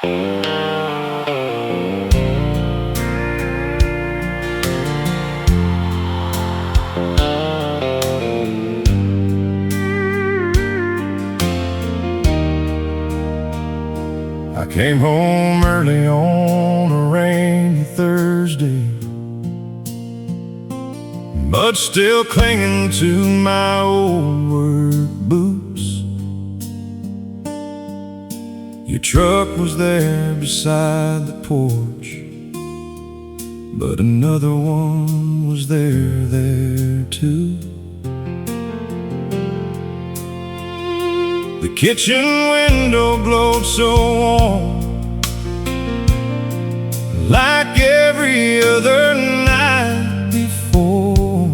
I came home early on a rainy Thursday, but still clinging to my old work boots. Your truck was there beside the porch, but another one was there too. The kitchen window glowed so warm, like every other night before.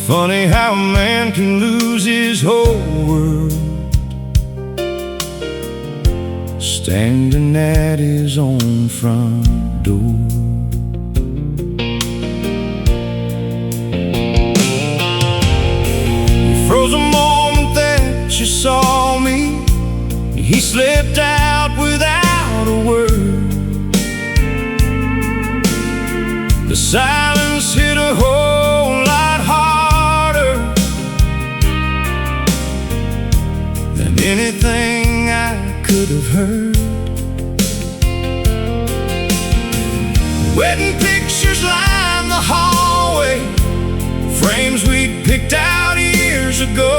Funny how a man can lose his whole world standing at his own front door. He froze a moment that you saw me. He slipped out without a word. The silence hit a whole lot harder than anything I could have heard. Wedding pictures line the hallway, frames we'd picked out years ago.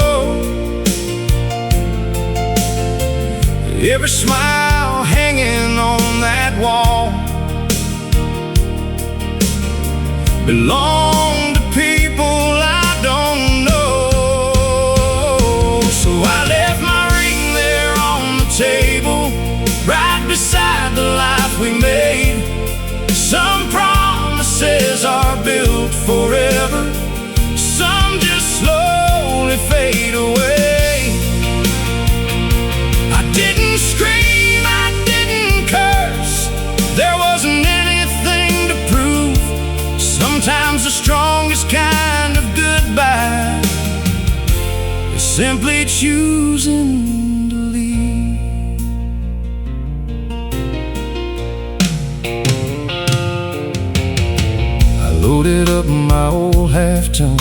Every smile hanging on that wall belonged to people I don't know. So I left my ring there on the table, right beside the life we made. Some promises are built forever, some just slowly fade away. I didn't scream, I didn't curse, there wasn't anything to prove. Sometimes the strongest kind of goodbye is simply choosing to leave. I loaded up my old half-ton,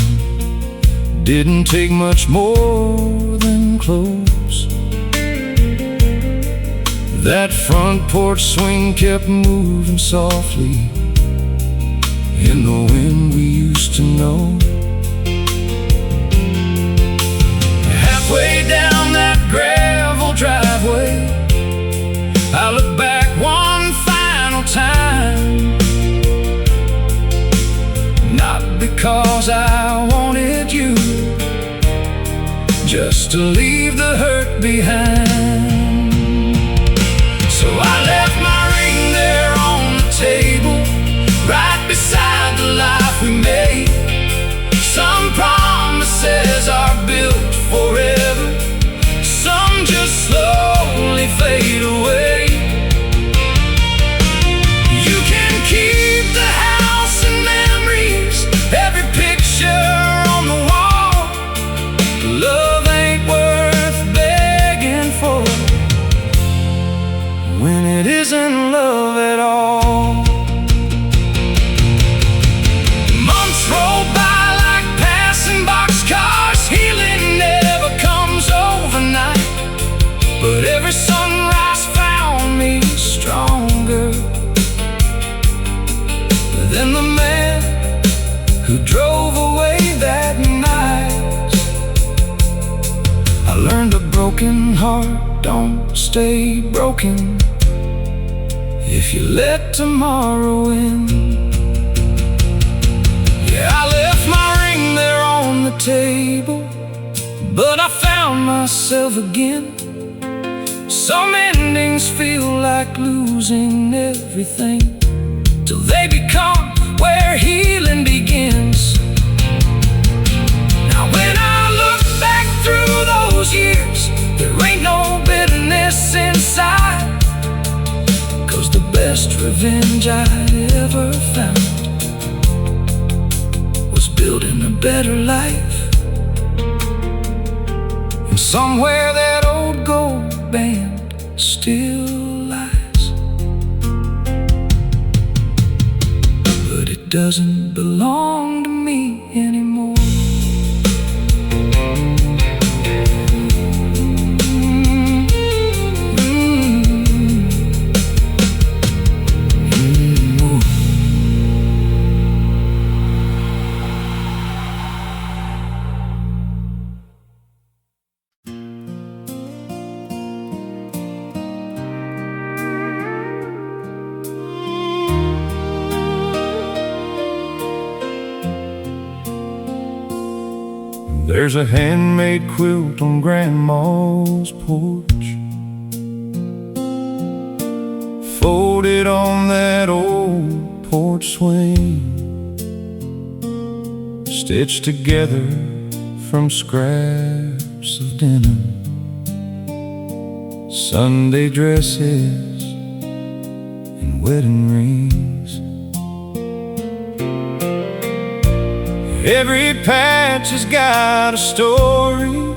didn't take much more than clothes. That front porch swing kept moving softly in the wind we used to know. Halfway down that gravel driveway, I look back one final time. Not because I wanted you, just to leave the hurt behind. So I left my ring there on the table, right beside the life we made. Some promises are built forever, some just slowly fade away. You can keep the house and memories, every picture on the wall. Love ain't worth begging for when it isn't love at all. Months roll by like passing boxcars, healing never comes overnight. But every sunrise found me stronger than the man who drove away that night. I learned a broken heart don't stay broken if you let tomorrow in. Yeah, I left my ring there on the table, but I found myself again. Some endings feel like losing everything, till they become where healing begins. Now when I look back through those years, there ain't no bitterness inside, 'cause the best revenge I ever found was building a better life. And somewhere that old gold band still doesn't belong to me anymore. There's a handmade quilt on Grandma's porch, folded on that old porch swing, stitched together from scraps of denim, Sunday dresses and wedding rings. Every patch has got a story,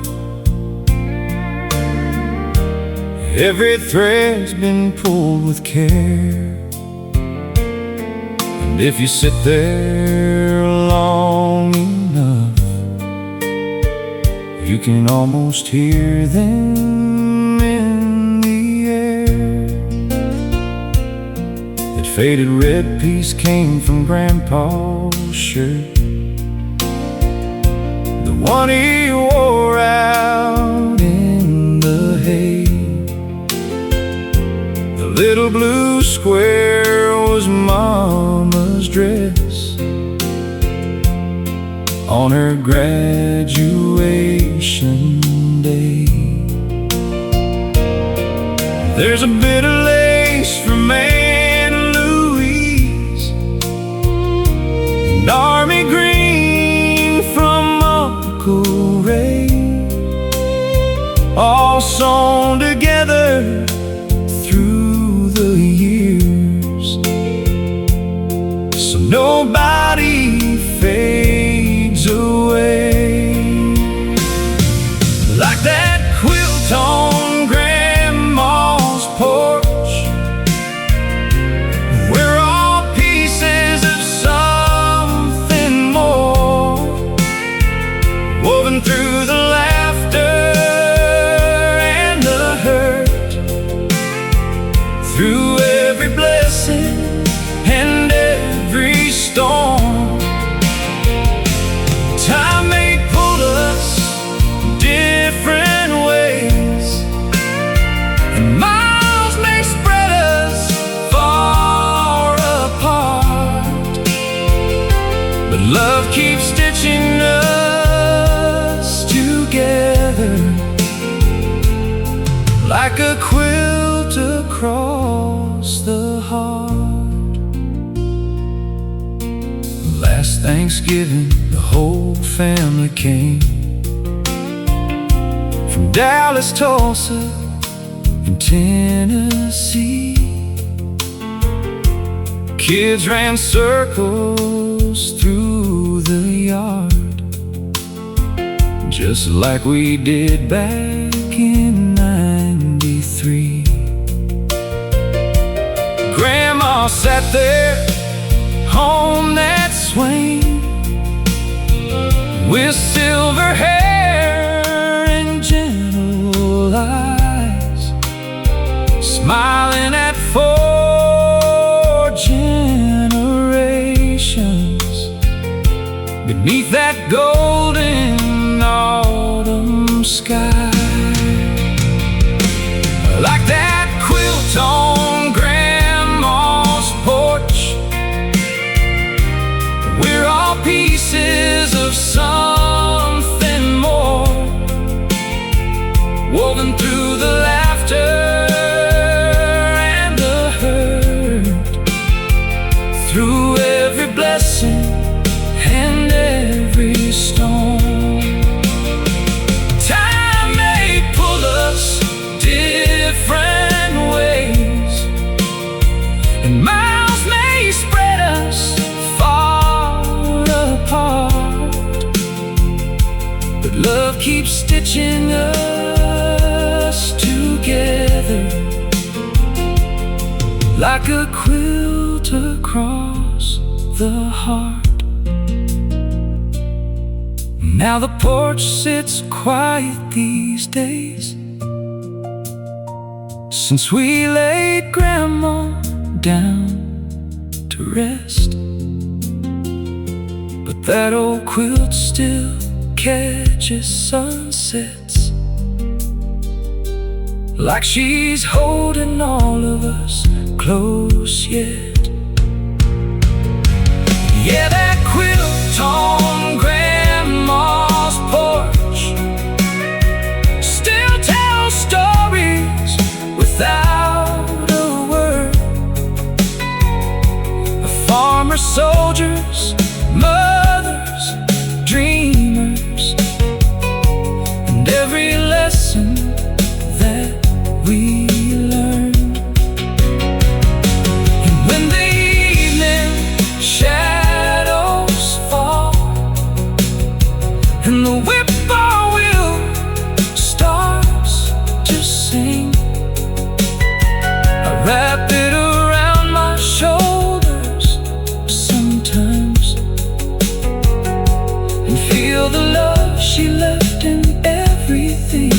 every thread's been pulled with care. And if you sit there long enough, you can almost hear them in the air. That faded red piece came from Grandpa's shirt, one he wore out in the hay. The little blue square was Mama's dress on her graduation day. There's a bit of lace from Aunt Louise, an army green from Ray, all sewn together through the years, so nobody fades away. Like that quilt on Grandma's porch, we're all pieces of something more, woven through the laughter and the hurt, through every blessing and every storm. Time may pull us different ways, and miles may spread us far apart, but love keeps stitching us together like a quilt across the heart. Last Thanksgiving, the whole family came from Dallas, Tulsa, and Tennessee. Kids ran circles through the yard, just like we did back in '93. Grandma sat there on that swing with silver hair and gentle eyes, smiling at 4 generations beneath that golden autumn sky. Like that quilt on Grandma's porch, we're all pieces of something more, woven through the laughter and the hurt, through every blessing and every storm. Time may pull us different ways, and miles may spread us far apart, but love keeps stitching us together like a quilt across the heart. Now the porch sits quiet these days, since we laid Grandma down to rest. But that old quilt still catches sunsets, like she's holding all of us close yet. Yeah, that quilt on Grandma's porch still tells stories without a word, of farmer soldiers, mothers, dreamers, and every lesson that we learned. And when the evening shadows fall and the whippoorwill starts to sing, I wrap it around my shoulders sometimes and feel the love she left in everything.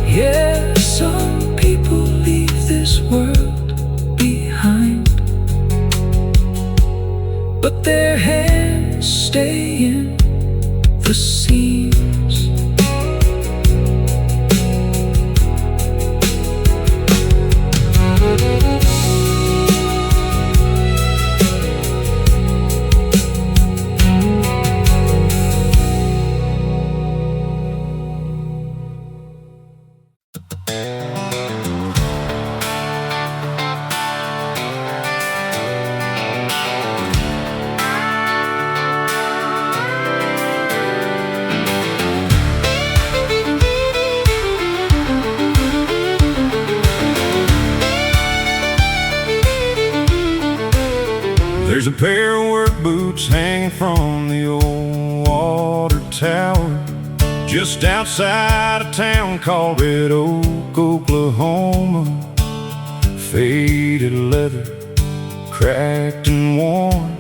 Yeah, some people leave this world behind, but their hands stay in the seams. There's a pair of work boots hanging from the old water tower just outside a town called Red Oak, Oklahoma. Faded leather, cracked and worn,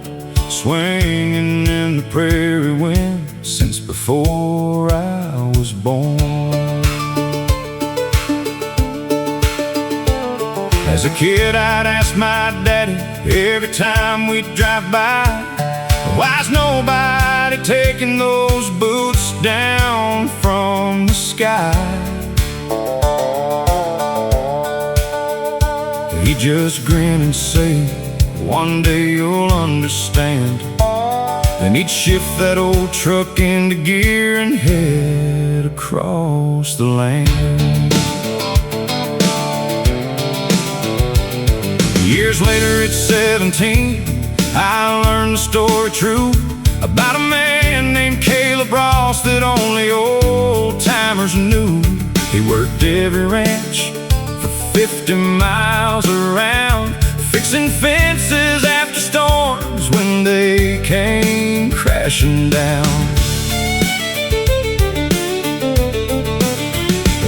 swinging in the prairie wind since before I was born. As a kid, I'd ask my daddy every time we'd drive by, why's nobody taking those boots down from the sky? He'd just grin and say, one day you'll understand. Then he'd shift that old truck into gear and head across the land. Years later at 17, I learned the story true about a man named Caleb Ross that only old-timers knew. He worked every ranch for 50 miles around, fixing fences after storms when they came crashing down.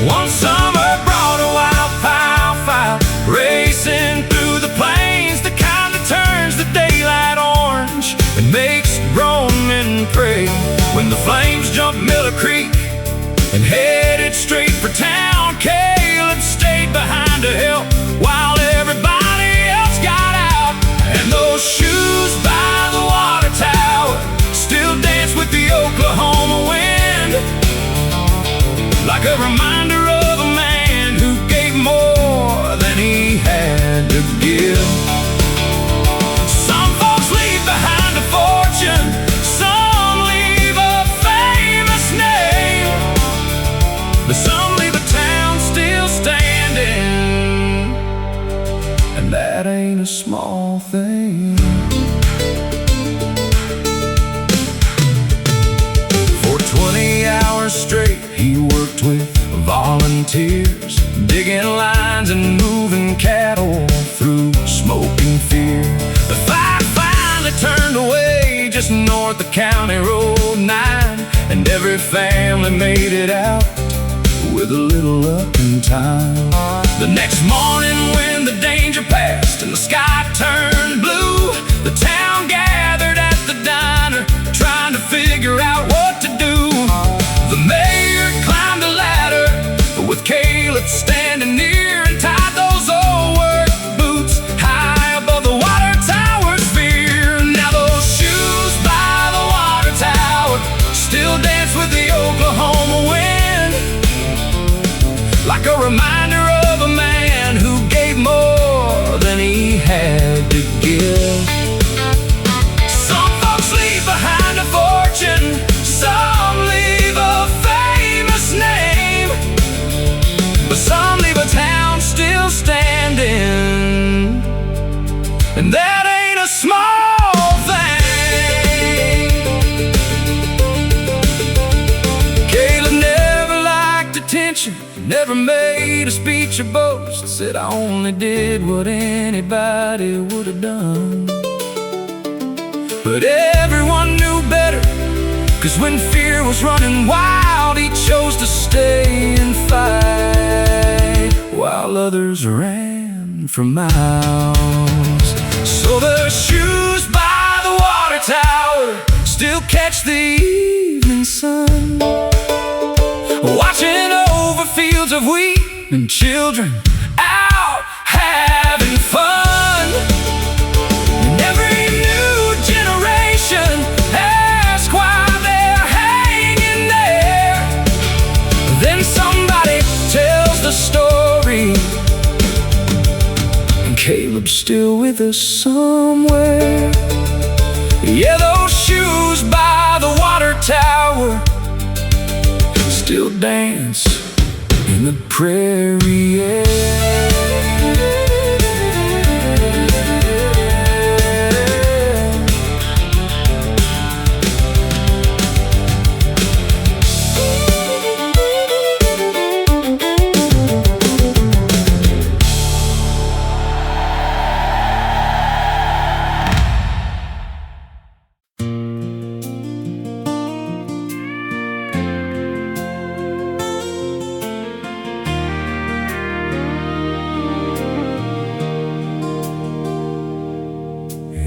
One summer brought a wild file racing through the plains, the kind that turns the daylight orange and makes grown men pray. When the flames jumped Miller Creek and headed straight for town, Caleb stayed behind to help while everybody else got out. And those shoes by the water tower still dance with the Oklahoma wind, like a reminder of a man who gave more than he had to give. Some folks leave behind a fortune, some leave a famous name, but some leave a town still standing, and that ain't a small thing. For 20 hours straight he worked with volunteers, digging lines and moving cattle through smoking fear. The fire finally turned away just north of County Road 9, and every family made it out with a little luck and time. The next morning when the danger passed and the sky turned blue, The town gathered at the diner, trying to figure out what to do. The mayor climbed a ladder with Caleb standing near, and tied those old work boots high above the water tower's sphere. Now those shoes by the water tower still dance with the Oklahoma wind, like a reminder of a man who gave more than he had to give. Some folks leave behind a fortune, some leave a famous name, but some leave a town still standing, and that ain't a small thing. Caleb never liked attention, never made a speech or boast, said I only did what anybody would have done. But everyone knew better, 'cause when fear was running wild, he chose to stay and fight, while others ran for miles. So the shoes by the water tower still catch the evening sun, watching over fields of wheat and children out having fun. And every new generation asks why they're hanging there. Then somebody tells the story, and Caleb's still with us somewhere. Yeah, those shoes by the water tower still dance in the prairie air.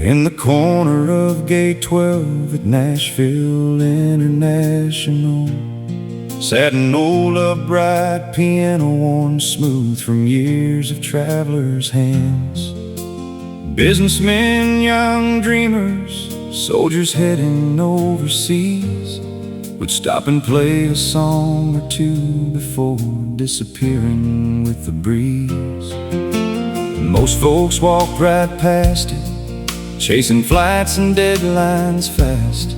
In the corner of Gate 12 at Nashville International sat an old upright piano, worn smooth from years of travelers' hands. Businessmen, young dreamers, soldiers heading overseas would stop and play a song or two before disappearing with the breeze. Most folks walked right past it, chasing flights and deadlines fast,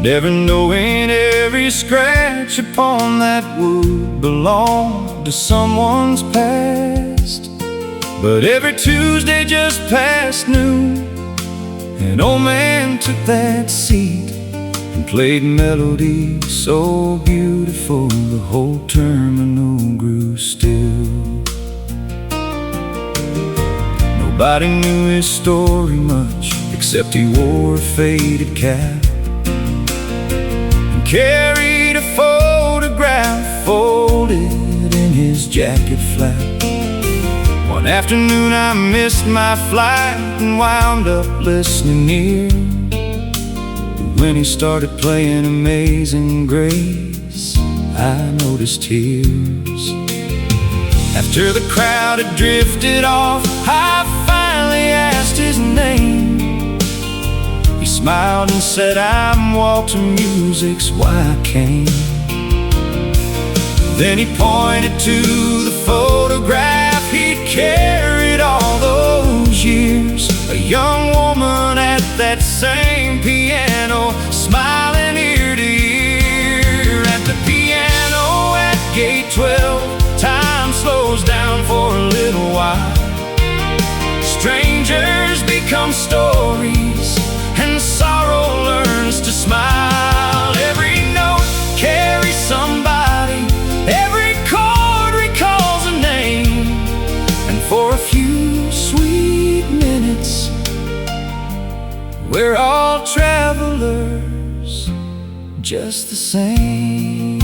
never knowing every scratch upon that wood belonged to someone's past. But every Tuesday just past noon, an old man took that seat and played melodies so beautiful the whole terminal grew still. Nobody knew his story much, except he wore a faded cap and carried a photograph folded in his jacket flap. One afternoon I missed my flight and wound up listening near, when he started playing Amazing Grace, I noticed tears. After the crowd had drifted off, I finally asked his name. He smiled and said, I'm Walter, music's why I came. Then he pointed to the photograph he'd carried all those years, a young woman at that same piano, smiling ear to ear. At the piano at Gate 12, time slows down for a little while. Strangers become stories, and sorrow learns to smile. Every note carries somebody, every chord recalls a name, and for a few sweet minutes, we're all travelers just the same.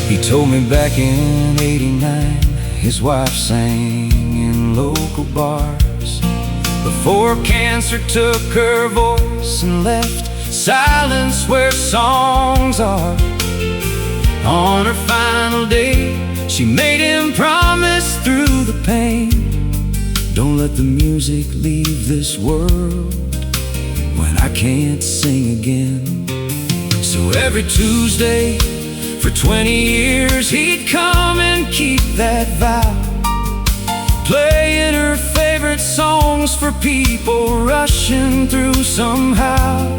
He told me back in '89 his wife sang in local bars, before cancer took her voice and left silence where songs are. On her final day, she made him promise through the pain, don't let the music leave this world when I can't sing again. So every Tuesday for 20 years he'd come and keep that vow, playing her favorite songs for people rushing through somehow.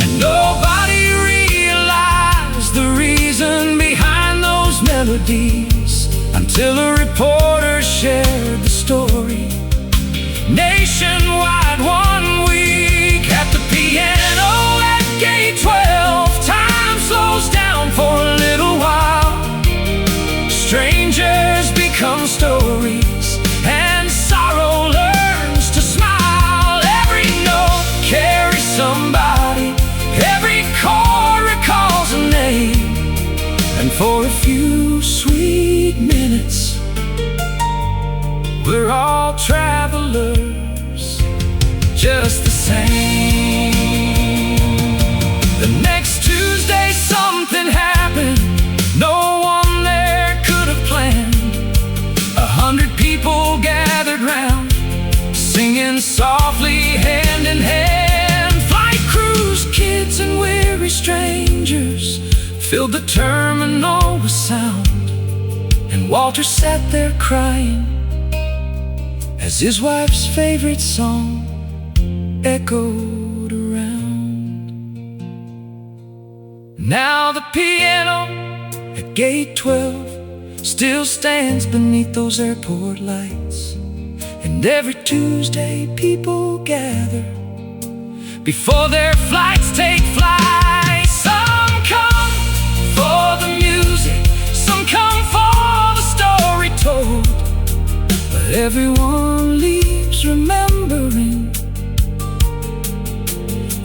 And nobody realized the reason behind those melodies until a reporter shared the story nationwide one week. At the piano at gate 12, time slows down for a little while. Strangers become stories and sorrow learns to smile. Every note carries somebody, every chord recalls a name, and for a few sweet minutes we're all travelers just the same. The next Tuesday something happened no one there could have planned. 100 people gathered round, singing softly hand in hand. Flight crews, kids and weary strangers filled the terminal with sound, and Walter sat there crying as his wife's favorite song echoed around. Now the piano at gate 12 still stands beneath those airport lights, and every Tuesday people gather before their flights take flight. Some come for the music, some come for the story told, but everyone leaves remembering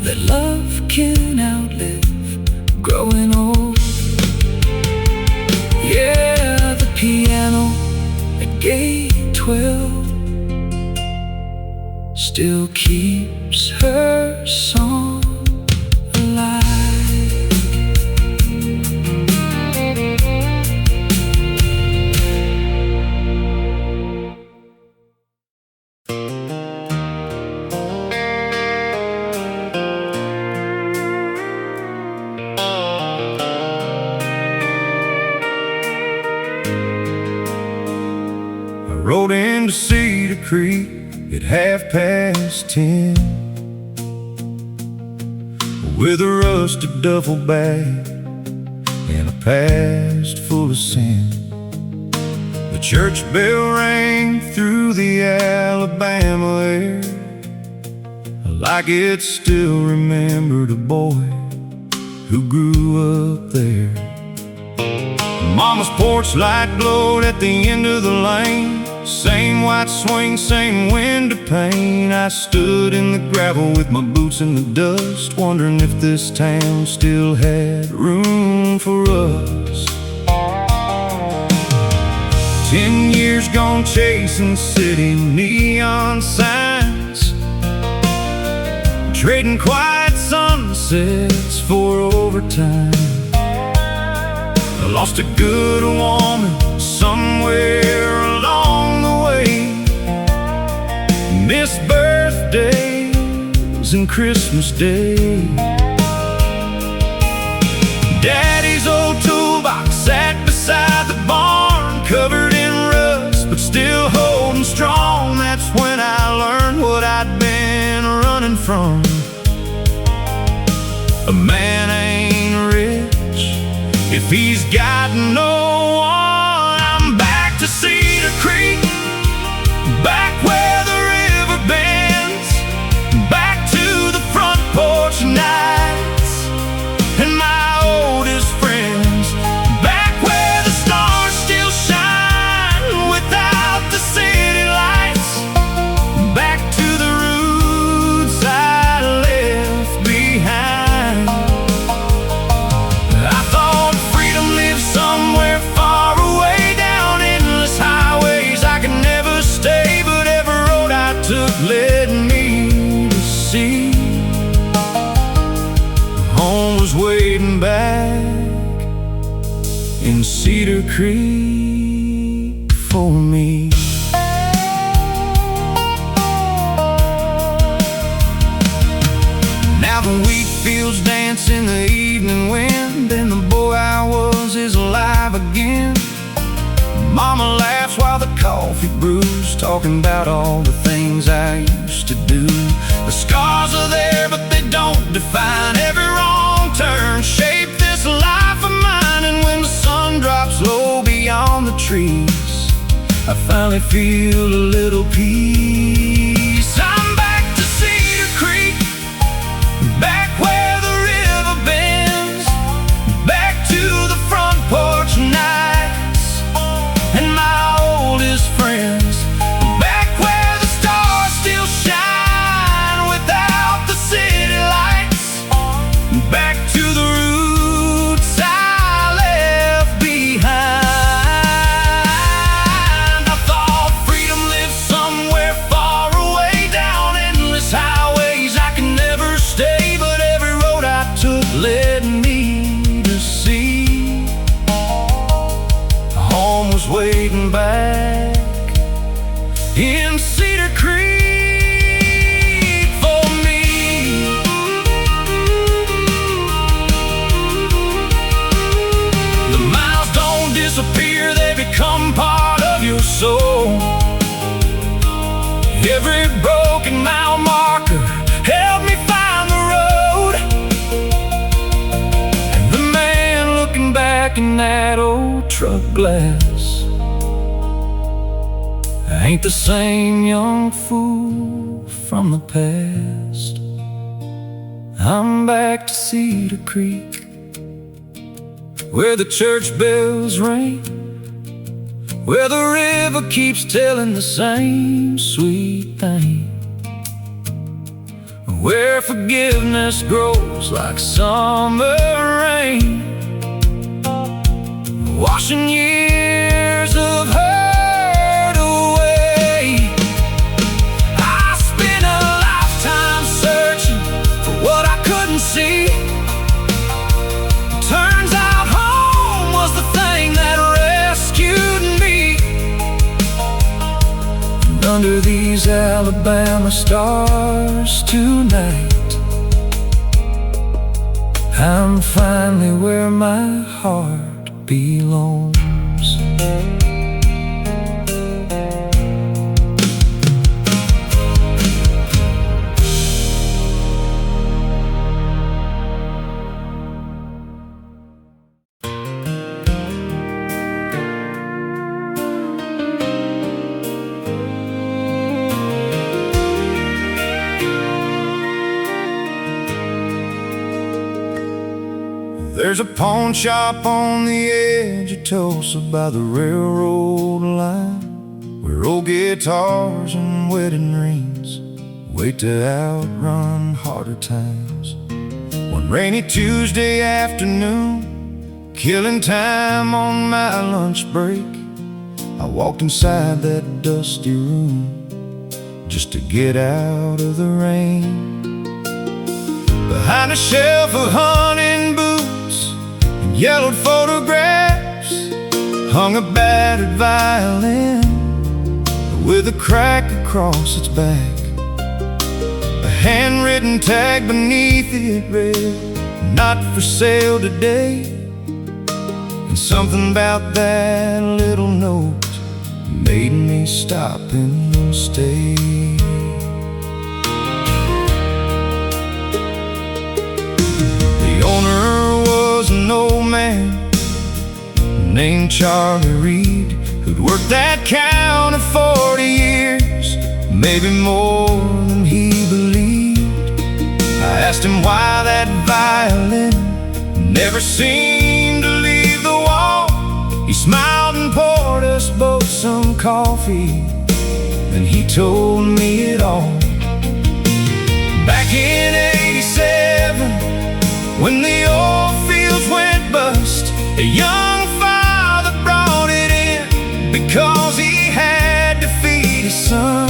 that love can outlive growing old. Yeah, the piano at gate 12 still keeps her song alive. Rode into Cedar Creek at 10:30 with a rusted duffel bag and a past full of sin. The church bell rang through the Alabama air, like it still remembered a boy who grew up there. Mama's porch light glowed at the end of the lane, same white swing, same window pane. I stood in the gravel with my boots in the dust, wondering if this town still had room for us. 10 years gone chasing city neon signs, trading quiet sunsets for overtime. I lost a good woman somewhere along the way, missed birthdays and Christmas Day. Daddy's old toolbox sat beside the barn, covered in rust but still holding strong. That's when I learned what I'd been running from. A man ain't rich if he's got no one. I'm back to Cedar Creek, back where the river bends, back to the front porch nights and my oldest friends, back where the stars still shine without the city lights, back to the roots I left behind. I thought freedom lived somewhere in Cedar Creek for me. Now the wheat fields dance in the evening wind, and the boy I was is alive again. Mama laughs while the coffee brews, talking about all the things I used to do. The scars are there, but they don't define. Every wrong turn shaped this life of mine. And when the sun drops low beyond the trees, I finally feel a little peace. I'm back to Cedar Creek, back where the river bends, back to the front porch nights and my oldest friends, back where the stars still shine without the city lights, back to the roots I left behind. I thought freedom lived somewhere far away, down endless highways I could never stay, but every road I took led me to see home was waiting back in Cedar Creek for me. The miles don't disappear, they become part of your soul. Every broken mile marker helped me find the road, and the man looking back in that old truck glass ain't the same young fool from the past. I'm back to Cedar Creek, where the church bells ring, where the river keeps telling the same sweet thing, where forgiveness grows like summer rain, washing years of hurt away. I spent a lifetime searching for what I couldn't see. Turns out home was the thing that rescued me. And under these Alabama stars tonight, I'm finally where my heart belongs. There's a pawn shop on the edge of Tulsa by the railroad line, where old guitars and wedding rings wait to outrun harder times. One rainy Tuesday afternoon, killing time on my lunch break, I walked inside that dusty room just to get out of the rain. Behind a shelf of hunting boots and yellowed photographs hung a battered violin with a crack across its back. A handwritten tag beneath it read, "Not for sale today." And something about that little note made me stop and stay. The owner was an old man named Charlie Reed, who'd worked that counter 40 years, maybe more than he believed. I asked him why that violin never seemed to leave the wall. He smiled and poured us both some coffee, and he told me it all. Back in '87, when the oil fields went bust, a young father brought it in because he had to feed his son.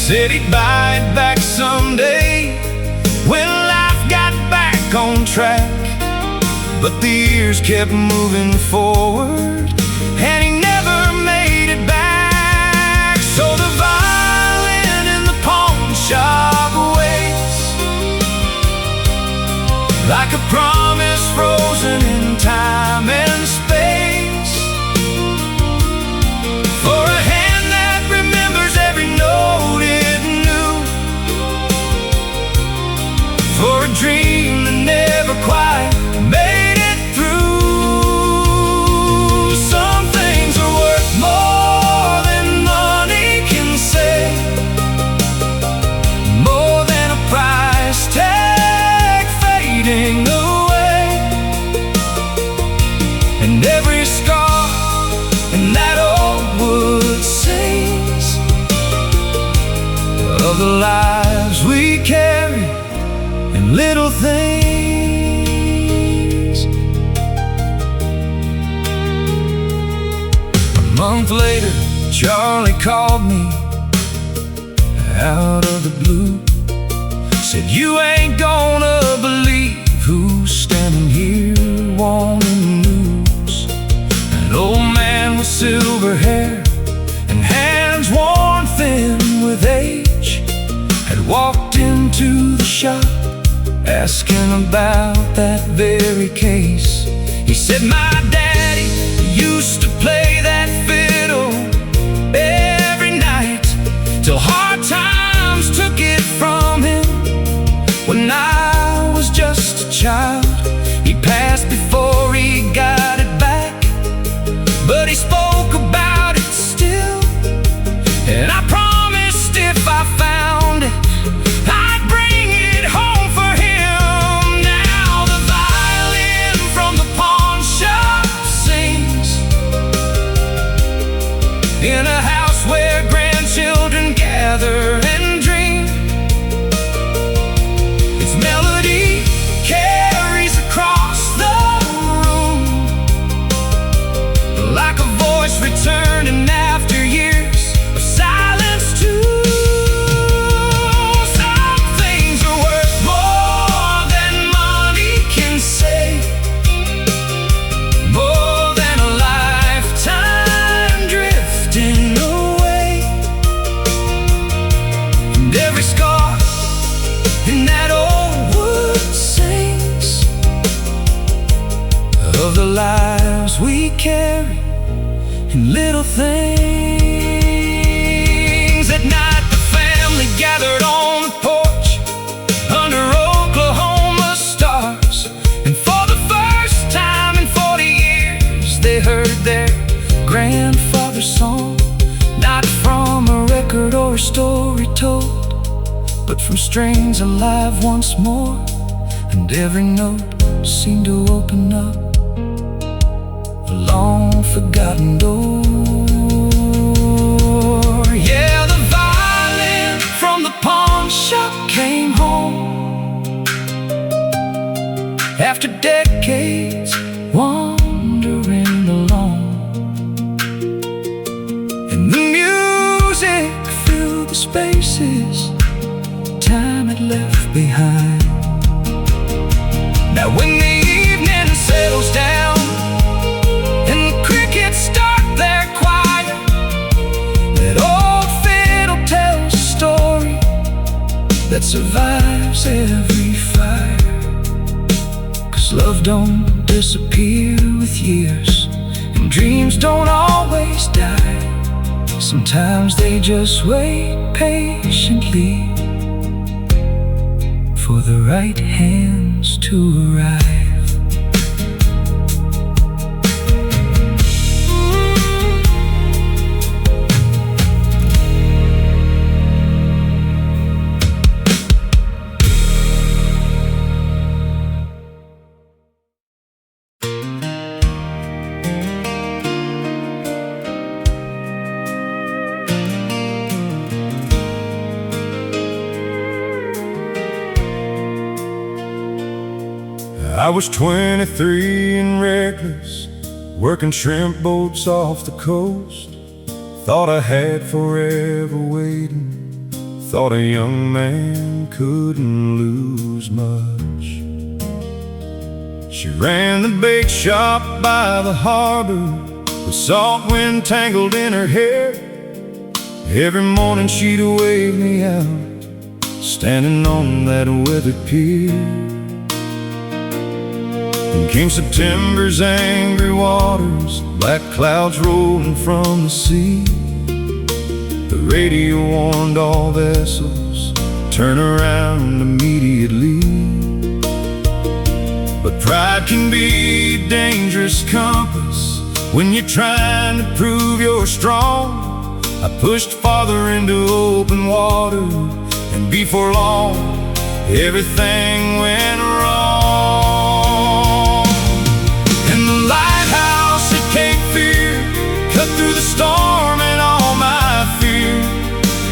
Said he'd buy it back someday when life got back on track. but the years kept moving forward, and he never made it back. So the violin in the pawn shop waits, like a promise frozen in time and space, for a hand that remembers every note it knew, for a dream that never quite made it through. Some things are worth more than money can say, more than a price tag fading away. And every scar in that old wood sings of the lives we carry and little things. A month later, Charlie called me out of the blue, said, "You ain't gonna believe who's standing here wanting news." An old man with silver hair and hands worn thin with age had walked into the shop asking about that very case. He said, "My daddy used to play that fiddle every night till hard times took it from him. When I was just a child, he passed before he got it back, but he spoke about it still, and I promised if I found it, I'd bring it home for him." Now the violin from the pawn shop sings in a house where grandchildren gather and dream. Its melody carries across the room, like a voice returning after years of silence too. Some things are worth more than money can say, more than a lifetime drifting away. And every scar in that old wood sings of the lives we carry and little things. At night the family gathered on the porch under Oklahoma stars, and for the first time in 40 years they heard their grandfather's song, not from a record or a story told, but from strings alive once more. And every note seemed to open up a long-forgotten door. Yeah, the violin from the pawn shop came home after decades wandering alone, and the music filled the spaces time had left behind. Now when the evening settles down and the crickets start their choir, that old fiddle tells a story that survives every fire. 'Cause love don't disappear with years, and dreams don't always die. Sometimes they just wait patiently for the right hands to arrive. I was 23 and reckless, working shrimp boats off the coast. Thought I had forever waiting, thought a young man couldn't lose much. She ran the bake shop by the harbor, with salt wind tangled in her hair. Every morning she'd wave me out, standing on that weathered pier. Then came September's angry waters, black clouds rolling from the sea. The radio warned all vessels, turn around immediately. But pride can be a dangerous compass when you're trying to prove you're strong. I pushed farther into open water, and before long, everything went wrong. And the lighthouse at Cape Fear cut through the storm and all my fear,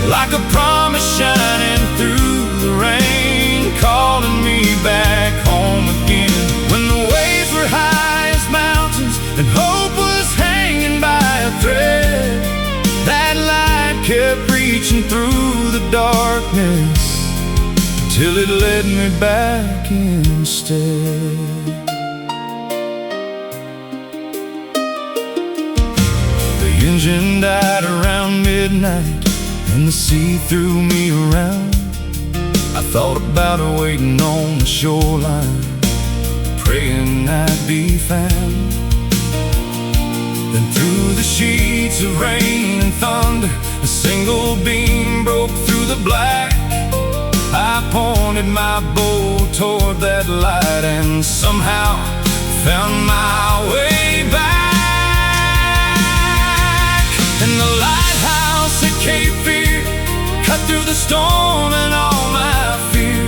like a promise shining through the rain, calling me back home again. When the waves were high as mountains and hope was hanging by a thread, that light kept reaching through the darkness till it led me back instead. The engine died around midnight and the sea threw me around. I thought about her waiting on the shoreline, praying I'd be found. Then through the sheets of rain and thunder, a single beam broke through the black. I pointed my bow toward that light and somehow found my way back. And the lighthouse at Cape Fear cut through the storm and all my fear,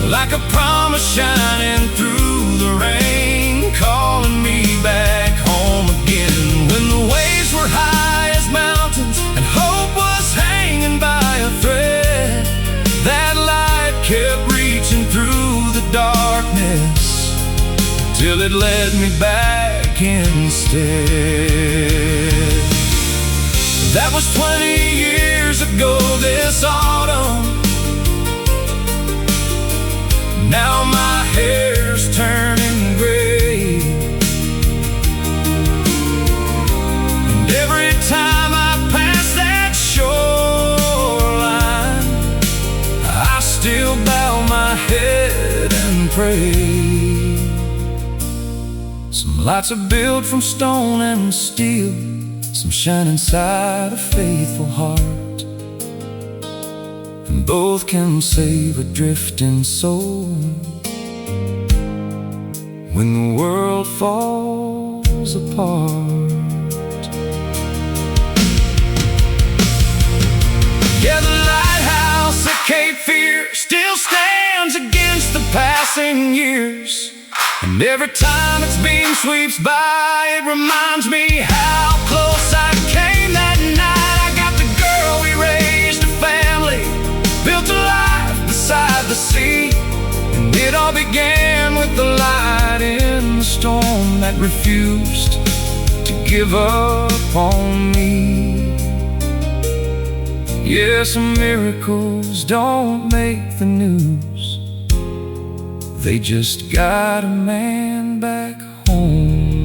like a promise shining through the rain, calling me back home again. When the waves were high as mountains and hope was hanging by a thread, that light kept reaching through the darkness till it led me back instead. That was 20 years ago this autumn. Now my hair's turning gray, and every time I pass that shoreline, I still bow my head and pray. Some lights are built from stone and steel, some shine inside a faithful heart, and both can save a drifting soul when the world falls apart. Yeah, the lighthouse at Cape Fear still stands against the passing years, and every time its beam sweeps by, it reminds me how close I came that night. I got the girl, we raised a family, built a life beside the sea, and it all began with the light in the storm that refused to give up on me. Yeah, some miracles don't make the news, they just got a man back home.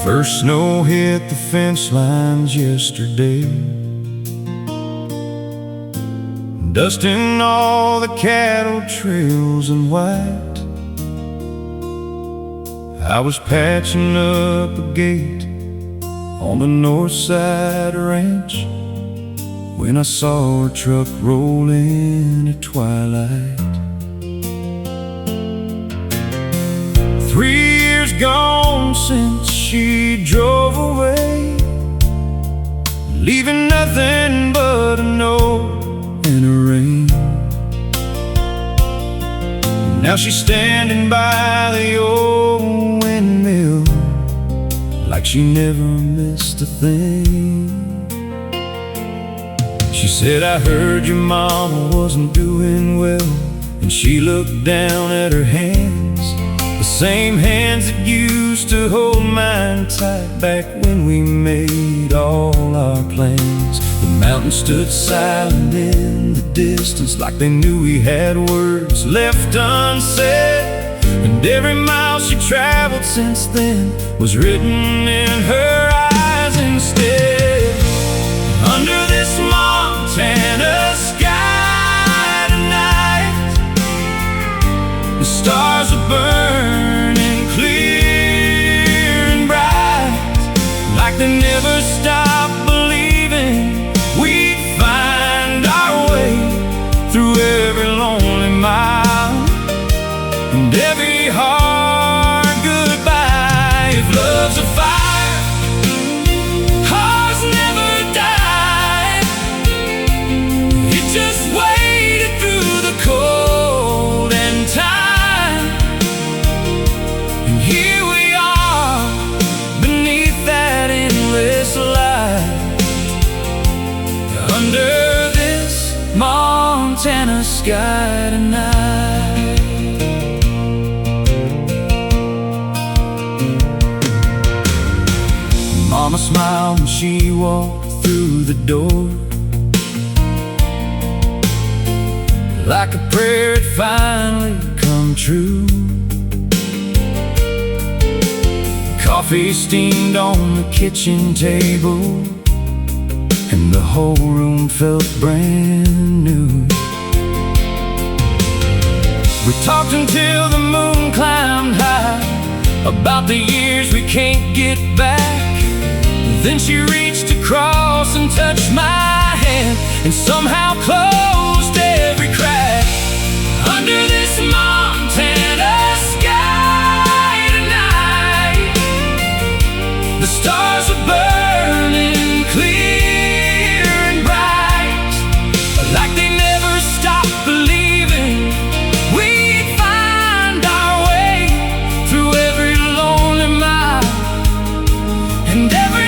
First snow hit the fence lines yesterday, dusting all the cattle trails in white. I was patching up a gate on the north side ranch when I saw a truck roll in at twilight. 3 years gone since she drove away, leaving nothing but a note in the rain. Now she's standing by the old like she never missed a thing. She said, I heard your mama wasn't doing well, and she looked down at her hands, the same hands that used to hold mine tight back when we made all our plans. The mountains stood silent in the distance, like they knew we had words left unsaid. And every mile she traveled since then was written in her eyes instead. Under this Montana sky tonight, the stars are burning clear and bright, like they never stopped believing we'd find our way through every lonely mile and every hard goodbye. If love's a fire, hearts never die. It just waited through the cold and time, and here we are beneath that endless light, under this Montana sky tonight. Mama smiled when she walked through the door, like a prayer had finally come true. Coffee steamed on the kitchen table, and the whole room felt brand new. We talked until the moon climbed high, about the years we can't get back. Then she reached across and touched my hand, and somehow closed every crack. Under this Montana sky tonight, the stars are burning clear and bright, like they never stopped believing we'd find our way through every lonely mile and every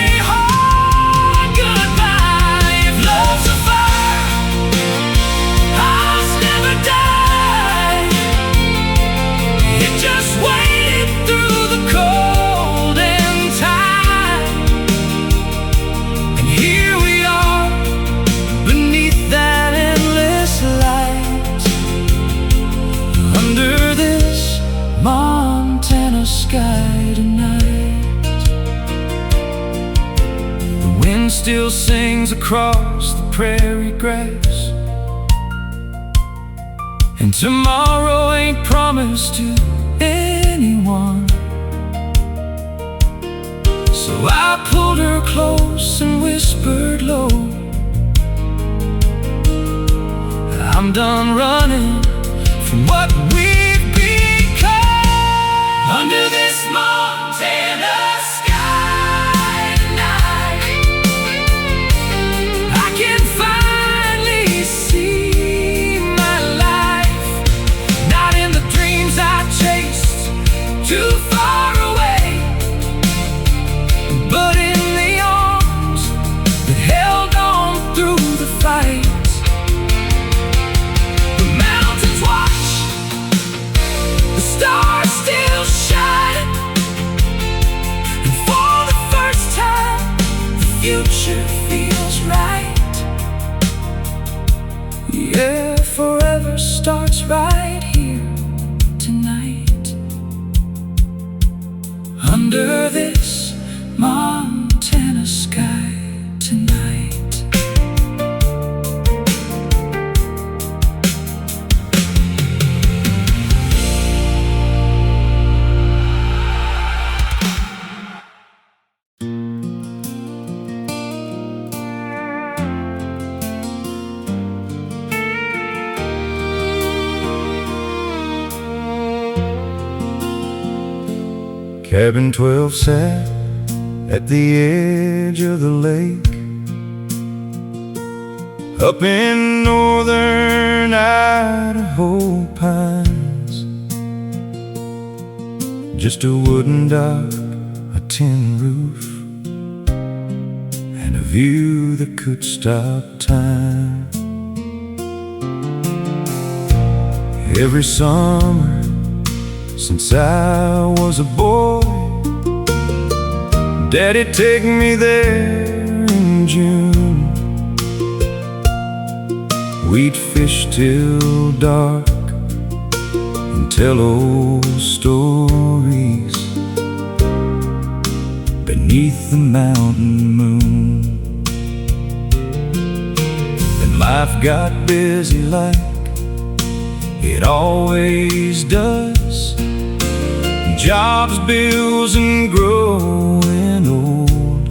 Montana sky tonight. The wind still sings across the prairie grass, and tomorrow ain't promised to anyone. So I pulled her close and whispered low, I'm done running from what we've become. Under this Montana sky tonight, I can finally see my life, not in the dreams I chased too far away, but in the arms that held on through the fight. The mountains watch, the stars still shine, and for the first time the future feels right. Yeah, forever starts right here tonight, under this Montana sky tonight. Cabin 12 sat at the edge of the lake, up in northern Idaho pines. Just a wooden dock, a tin roof and a view that could stop time. Every summer since I was a boy, Daddy'd take me there in June. We'd fish till dark and tell old stories beneath the mountain moon. Then life got busy like it always does. Jobs, bills, and growing old.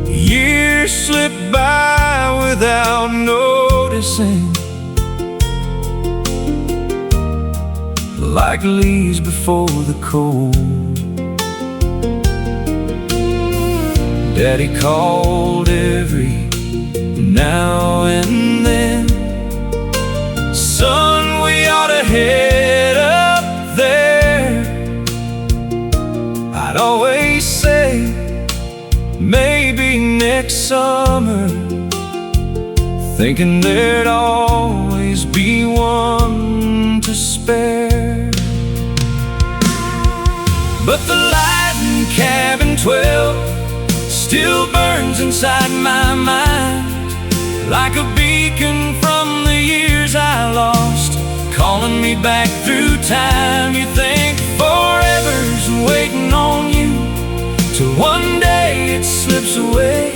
Years slip by without noticing, like leaves before the cold. Daddy called every now and then, "Son, we ought to head up there." I'd always say, maybe next summer, thinking there'd always be one to spare. But the light in cabin 12 still burns inside my mind, like a beacon from the years I lost, calling me back through time. You think forever's waiting on you, till one day it slips away,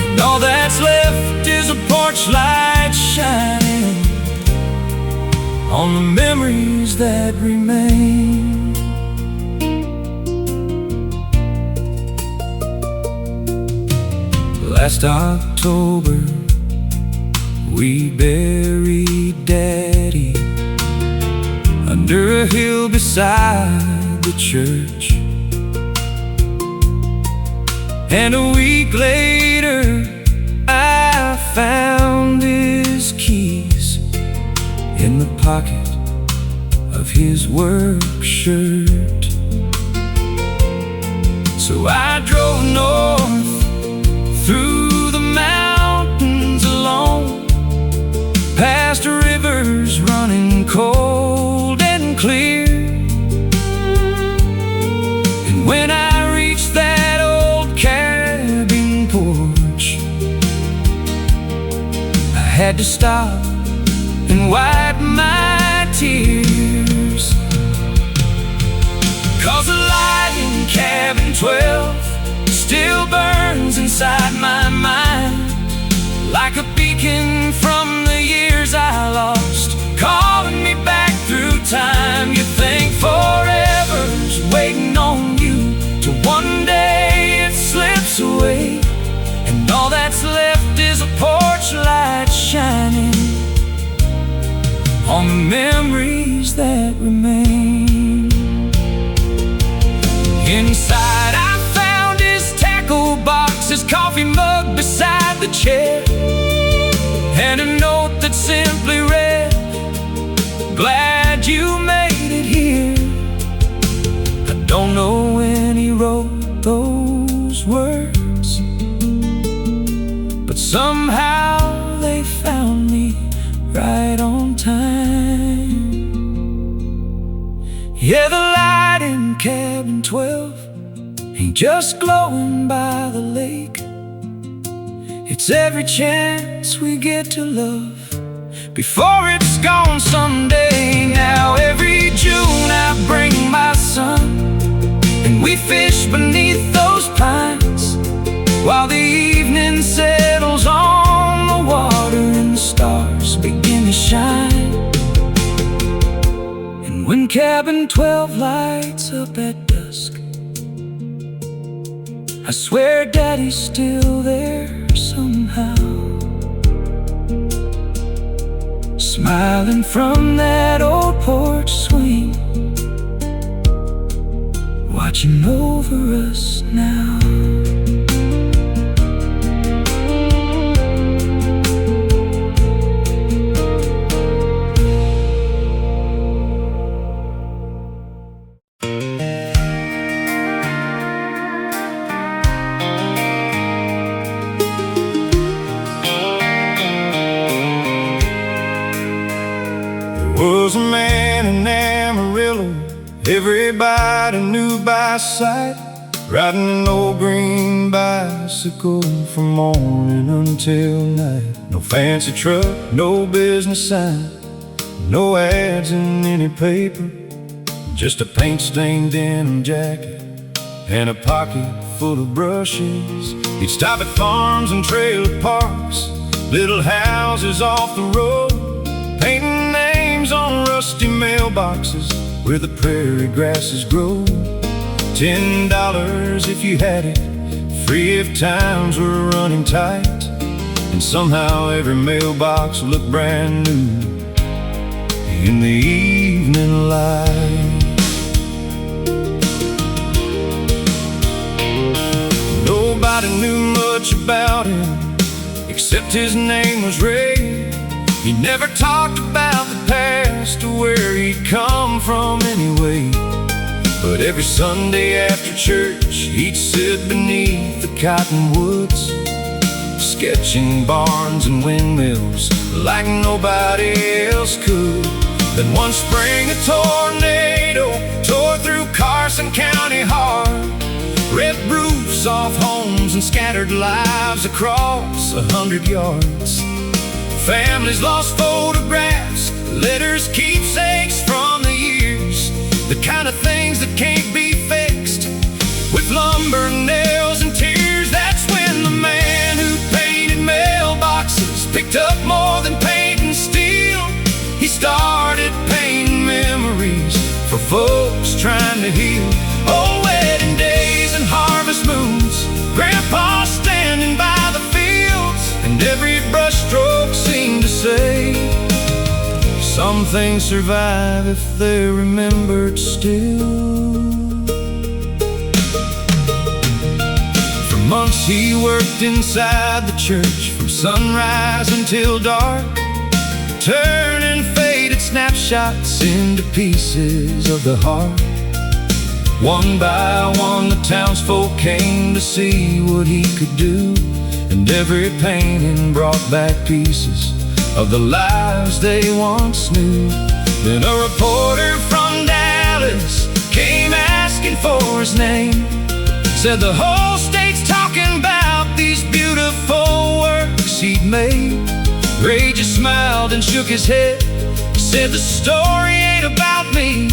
and all that's left is a porch light shining on the memories that remain. Last October we buried Daddy under a hill beside the church. And a week later I found his keys in the pocket of his work shirt. So I drove north through the mountains alone, past rivers running cold and clear. And when I reached that old cabin porch, I had to stop and wipe my tears, 'cause the light in cabin 12 still burns inside my mind, like a beacon from the years I lost, calling me back through time. You think forever's waiting on you, till one day it slips away, and all that's left is a porch light shining on the memories that remain. Inside I found his tackle box, his coffee mug beside the chair, and a note that simply read, "Glad you made it here." I don't know when he wrote those words, but somehow they found me right on time. Yeah, the light in cabin 12 ain't just glowing by the lake, it's every chance we get to love before it's gone someday. Now every June I bring my son, and we fish beneath those pines, while the evening settles on the water and the stars begin to shine. And when cabin 12 lights up at dusk, I swear Daddy's still there somehow, smiling from that old porch swing, watching over us now. Everybody knew by sight, riding an old green bicycle from morning until night. No fancy truck, no business sign, no ads in any paper, just a paint-stained denim jacket and a pocket full of brushes. He'd stop at farms and trailer parks, little houses off the road, painting names on rusty mailboxes where the prairie grasses grow. $10 if you had it, free if times were running tight, and somehow every mailbox looked brand new in the evening light. Nobody knew much about him except his name was Ray. He never talked about the past or where he'd come from anyway. But every Sunday after church, he'd sit beneath the cottonwoods, sketching barns and windmills like nobody else could. Then one spring a tornado tore through Carson County hard, ripped roofs off homes and scattered lives across 100 yards. Families lost photographs, letters, keepsakes from the years, the kind of things that can't be fixed with lumber, nails, and tears. That's when the man who painted mailboxes picked up more than paint and steel. He started painting memories for folks trying to heal. Oh, wedding days and harvest moons, Grandpa standing by the fields, and every brushstroke seemed to say, some things survive if they're remembered still. For months he worked inside the church from sunrise until dark, turning faded snapshots into pieces of the heart. One by one the townsfolk came to see what he could do, and every painting brought back pieces of the lives they once knew. Then a reporter from Dallas came asking for his name, said the whole state's talking about these beautiful works he'd made. Ray just smiled and shook his head, said the story ain't about me,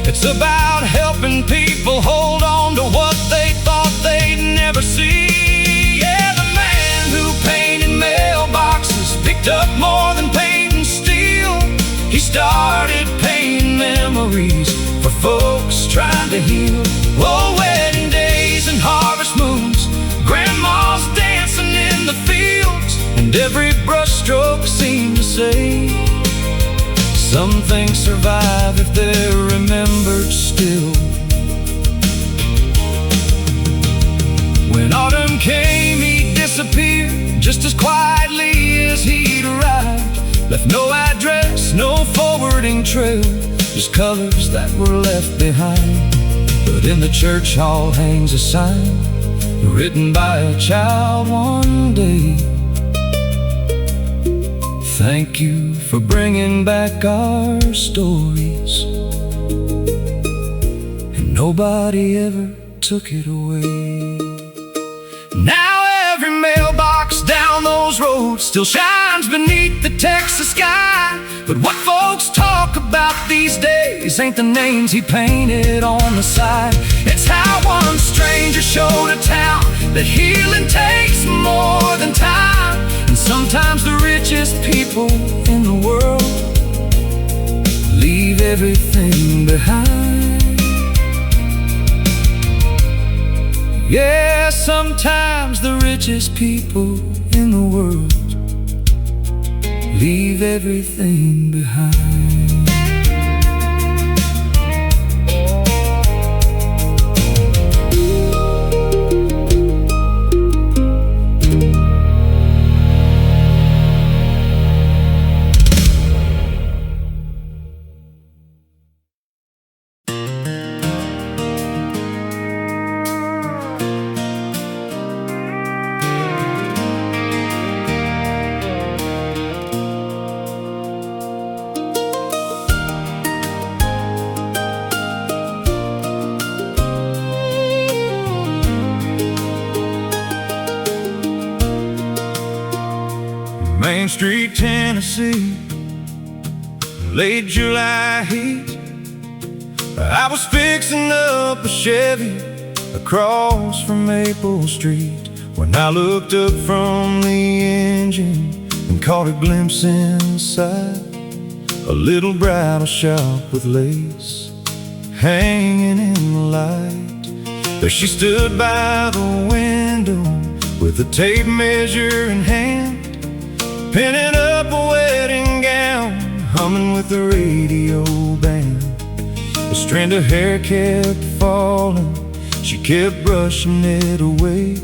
it's about helping people hold on to what they thought they'd never see. Yeah, the man who painted mailboxes picked up more than paint and steel. He started painting memories for folks trying to heal. Oh, wedding days and harvest moons, grandmas dancing in the fields, and every brushstroke seemed to say, some things survive if they're remembered still. When autumn came, he disappeared just as quietly as he'd arrived. Left no address, no forwarding trail, just colors that were left behind. But in the church hall hangs a sign written by a child one day. Thank you for bringing back our stories, and nobody ever took it away. Now every mailbox down those roads still shines beneath the Texas sky. But what folks talk about these days ain't the names he painted on the side. It's how one stranger showed a town that healing takes more than time. And sometimes the richest people in the world leave everything behind. Yeah, sometimes the richest people in the world leave everything behind. Spring Street, Tennessee, late July heat. I was fixing up a Chevy across from Maple Street when I looked up from the engine and caught a glimpse inside a little bridal shop with lace hanging in the light. There she stood by the window with a tape measure in hand, pinning up a wedding gown, humming with the radio band. A strand of hair kept falling, she kept brushing it away,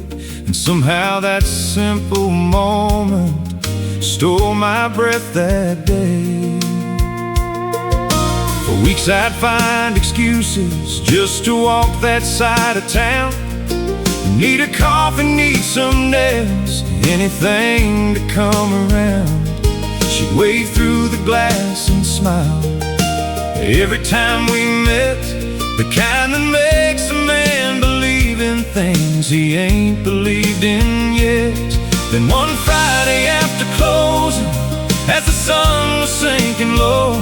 and somehow that simple moment stole my breath that day. For weeks I'd find excuses just to walk that side of town. Need a coffee, need some nails, anything to come around. She'd wave through the glass and smile every time we met, the kind that makes a man believe in things he ain't believed in yet. Then one Friday after closing, as the sun was sinking low,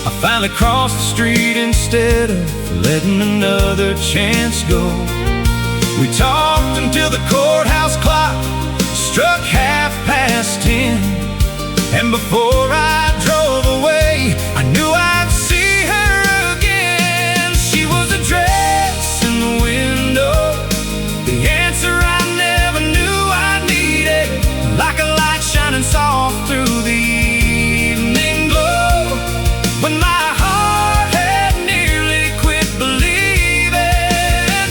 I finally crossed the street instead of letting another chance go. We talked until the courthouse clock struck 10:30, and before I drove away, I knew I'd see her again. She was a dress in the window, the answer I never knew I needed, like a light shining soft through the evening glow. When my heart had nearly quit believing,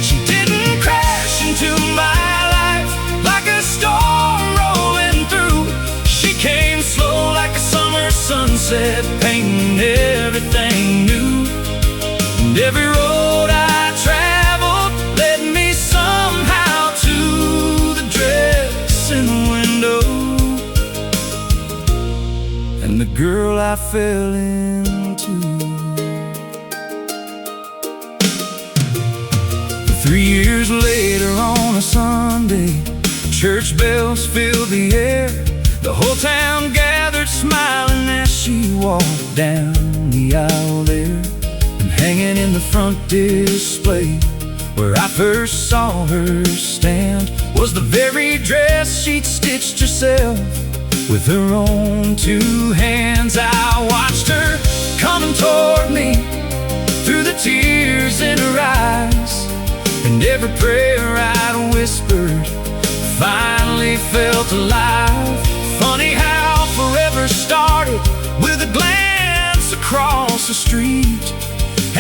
she didn't crash into my life like a storm rolling through. She came slow like a summer sunset, painting everything new. And every road I traveled led me somehow to the dress in the window, and the girl I fell into. 3 years later on a Sunday, church bells filled the air. The whole town gathered smiling as she walked down the aisle there. And hanging in the front display where I first saw her stand was the very dress she'd stitched herself with her own 2 hands. I watched her coming toward me through the tears in her eyes, and every prayer I'd whispered finally felt alive. Funny how forever started with a glance across the street,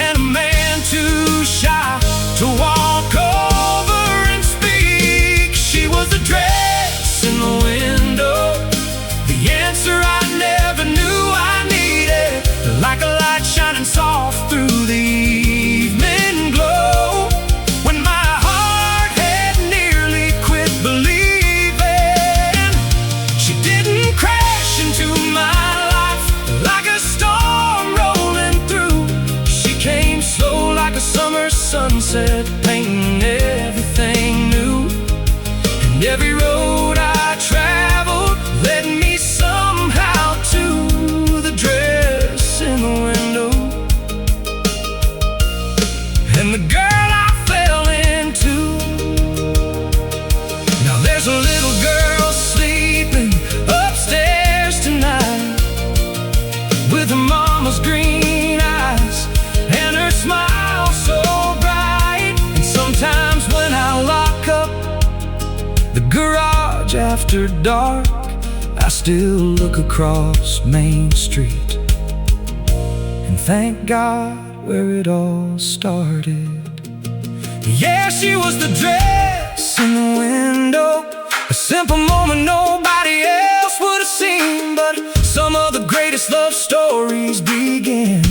and a man too shy to walk over and speak. She was the dress in the window, the answer I never knew I needed, like a light shining soft through the evening glow. When my heart had nearly quit believing, she didn't crash into my life like a storm rolling through. She came slow like a summer sunset, painting everything new. And every road I traveled led me somehow to the dress in the window, and the girl I fell into. Now there's a little girl sleeping upstairs tonight, with her mama's green eyes and her smile so bright. And sometimes when I lock up the garage after dark, I still look across Main Street and thank God where it all started. Yeah, she was the dress in the window, a simple moment nobody else would have seen. But some of the greatest love stories begin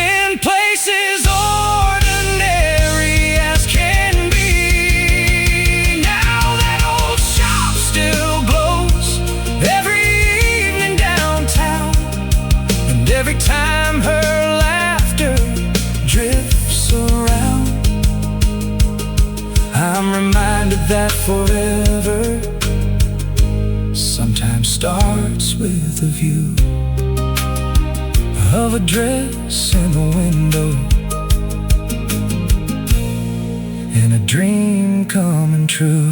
in places ordinary as can be. Now that old shop still glows every evening downtown, and every time her laughter drifts around, I'm reminded that forever starts with a view of a dress in the window and a dream coming true.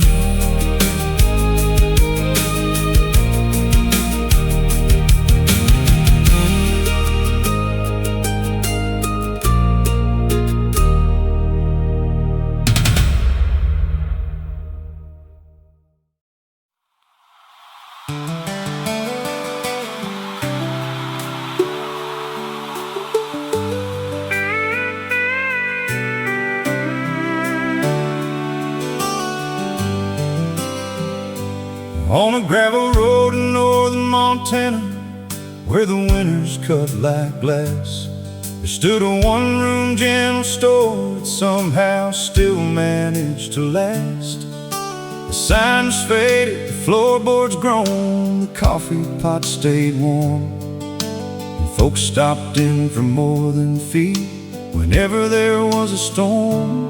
On a gravel road in northern Montana, where the winters cut like glass, there stood a one-room general store that somehow still managed to last. The sign was faded, the floorboards grown, the coffee pot stayed warm, and folks stopped in for more than feed whenever there was a storm.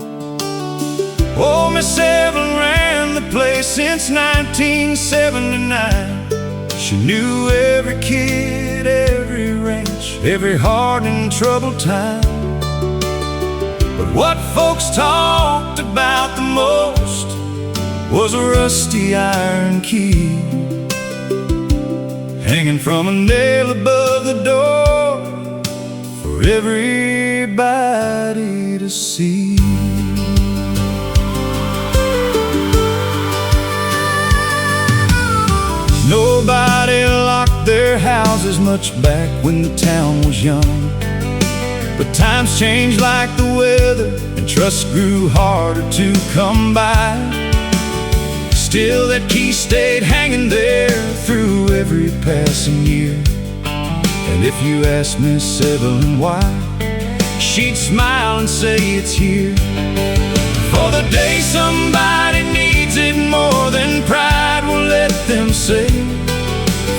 Oh, Miss Evelyn ran the place since 1979. She knew every kid, every ranch, every hard and troubled time. But what folks talked about the most was a rusty iron key hanging from a nail above the door for everybody to see. Nobody locked their houses much back when the town was young, but times changed like the weather, and trust grew harder to come by. Still that key stayed hanging there through every passing year, and if you asked Miss Evelyn why, she'd smile and say it's here. For the day somebody needs it more than pride will let them say,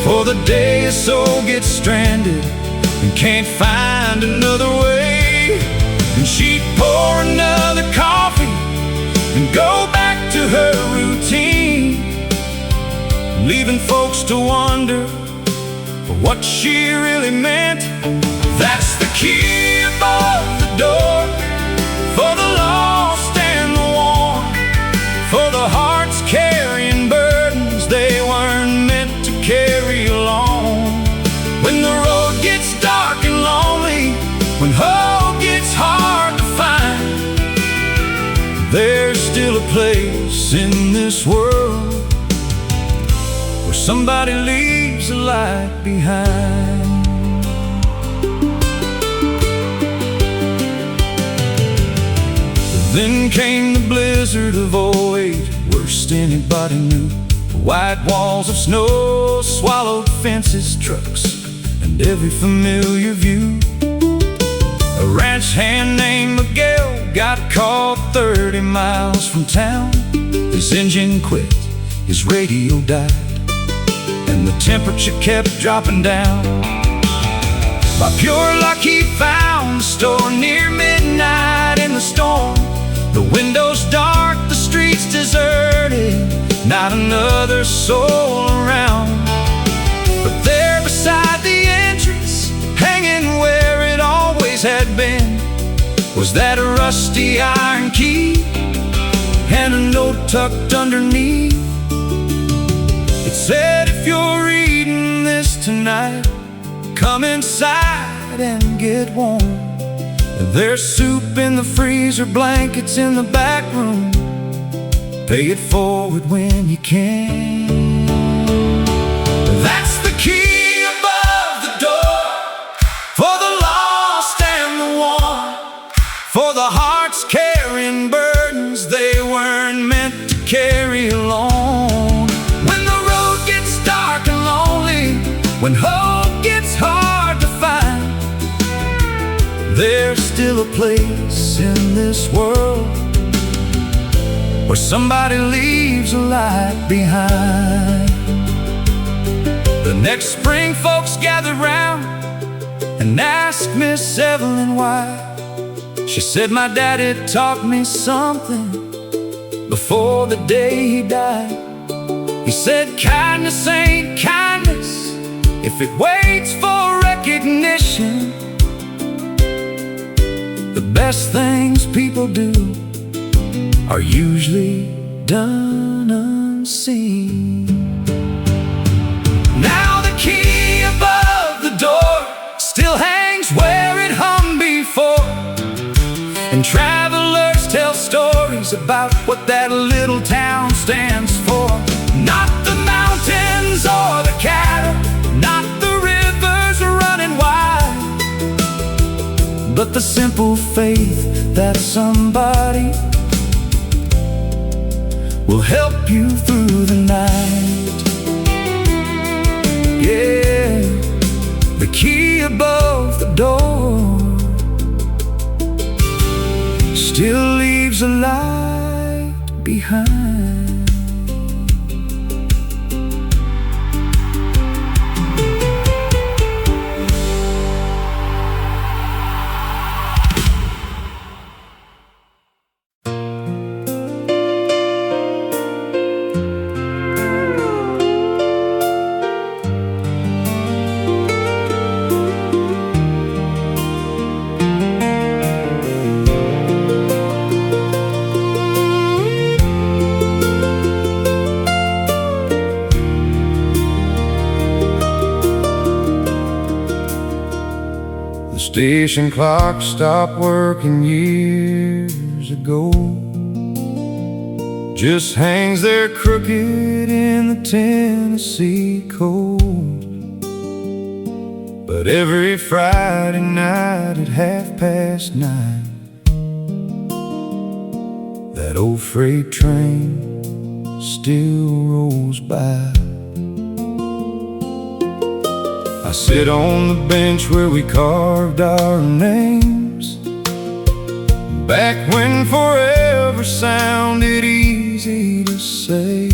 for the day a soul gets stranded and can't find another way. And she'd pour another coffee and go back to her routine, leaving folks to wonder for what she really meant. That's the key above the door for the lost and the worn, for the hearts carrying burdens they weren't meant to carry along. When the road gets dark and lonely, when hope gets hard to find, there's still a place in this world where somebody leaves a light behind. Then came the blizzard of '08, worst anybody knew. White walls of snow swallowed fences, trucks, and every familiar view. A ranch hand named Miguel got caught 30 miles from town. His engine quit, his radio died, and the temperature kept dropping down. By pure luck he found the store near midnight in the storm. The windows dark, the streets deserted, not another soul around. But there beside the entrance, hanging where it always had been, was that rusty iron key and a note tucked underneath. It said, if you're reading this tonight, come inside and get warm. There's soup in the freezer, blankets in the back room. Pay it forward when you can. That's the key above the door for the lost and the worn, for the hearts carrying burdens they weren't meant to carry alone. When the road gets dark and lonely, when hope gets hard to find, there's still a place in this world where somebody leaves a light behind. The next spring folks gathered round and asked Miss Evelyn why. She said, my daddy taught me something before the day he died. He said, kindness ain't kindness if it waits for recognition. The best things people do are usually done unseen. Now the key above the door still hangs where it hung before, and travelers tell stories about what that little town stands for. Not the mountains or the cattle, not the rivers running wide, but the simple faith that somebody will help you through the night. Yeah, the key above the door still leaves a light behind. Station clock stopped working years ago, just hangs there crooked in the Tennessee cold. But every Friday night at 9:30, that old freight train still rolls by. I sit on the bench where we carved our names, back when forever sounded easy to say.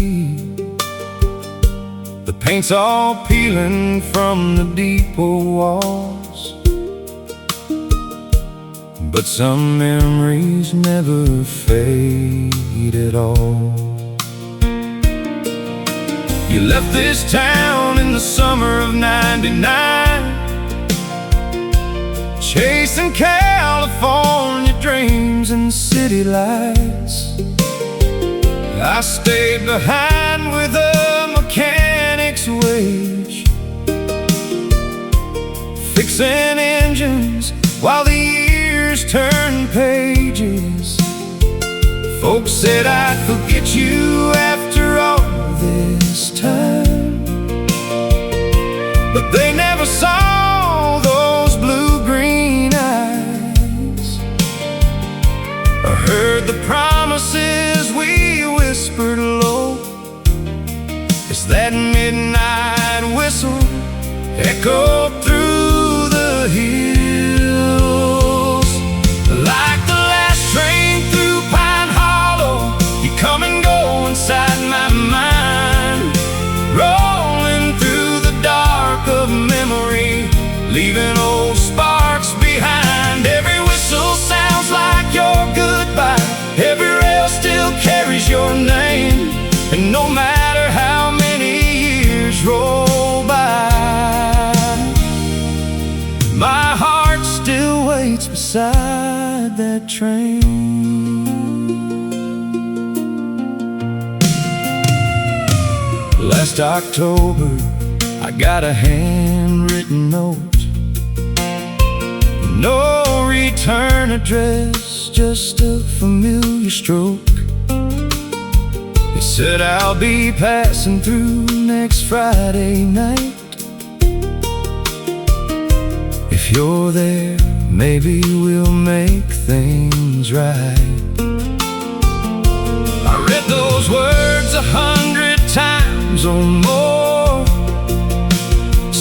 The paint's all peeling from the depot walls, but some memories never fade at all. You left this town in the summer of '99, chasing California dreams and city lights. I stayed behind with a mechanic's wage, fixing engines while the years turned pages. Folks said I'd forget you after all this time, but they never saw those blue-green eyes, or heard the promises we whispered low as that midnight whistle echoed through the hills. Like the last train through Pine Hollow, you come and go inside my mind, rolling through the dark of memory, leaving old sparks behind. Every whistle sounds like your goodbye, every rail still carries your name, and no matter how many years roll by, my heart still waits beside that train. Last October, I got a handwritten note, no return address, just a familiar stroke. It said I'll be passing through next Friday night. If you're there, maybe we'll make things right. I read those words 100 times or more,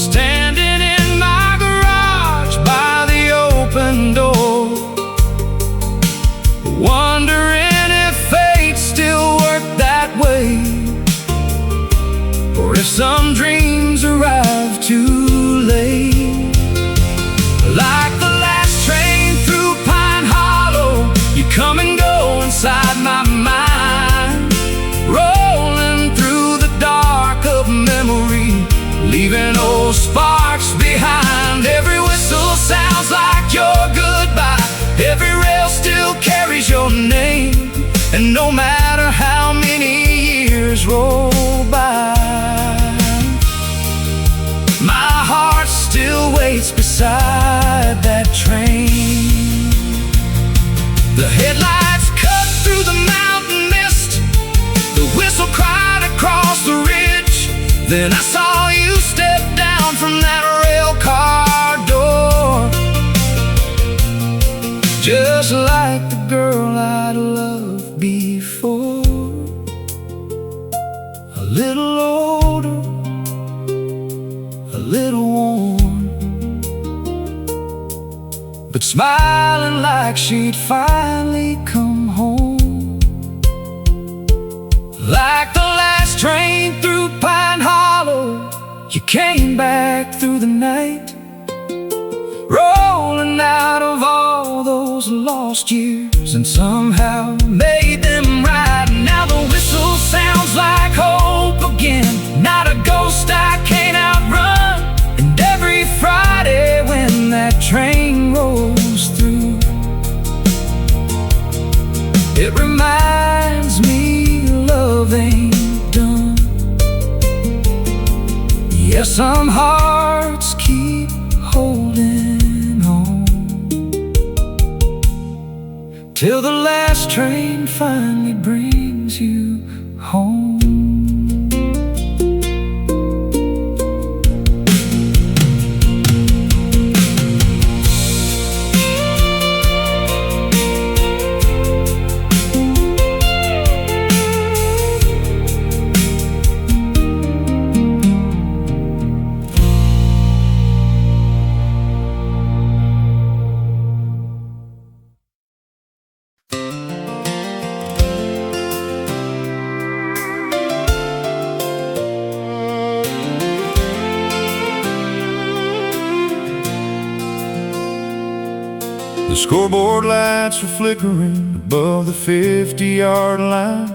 standing in my garage by the open door, wondering if fate still worked that way, or if some dreams arrive too late. Like the last train through Pine Hollow, you come and go inside my mind, rolling through the dark of memory, leaving old spots And no matter how many years roll by, my heart still waits beside that train. The headlights cut through the mountain mist, the whistle cried across the ridge. Then I saw you step down from that rail car door, just like the girl I'd loved before. A little older, a little worn, but smiling like she'd finally come home. Like the last train through Pine Hollow, you came back through the night, rolling out of all those lost years, and somehow made them right. Now the whistle sounds like hope again, not a ghost I can't outrun. And every Friday when that train rolls through, it reminds me love ain't done. Yeah, some hearts keep holding on till the last train finally brings you home. The scoreboard lights were flickering above the 50-yard line.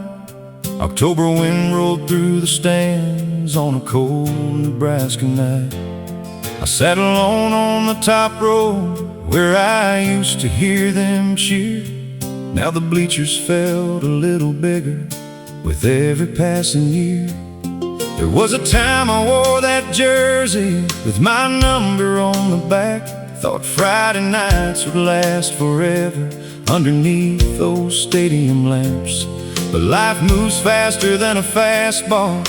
October wind rolled through the stands on a cold Nebraska night. I sat alone on the top row where I used to hear them cheer. Now the bleachers felt a little bigger with every passing year. There was a time I wore that jersey with my number on the back. Thought Friday nights would last forever underneath those stadium lamps. But life moves faster than a fastball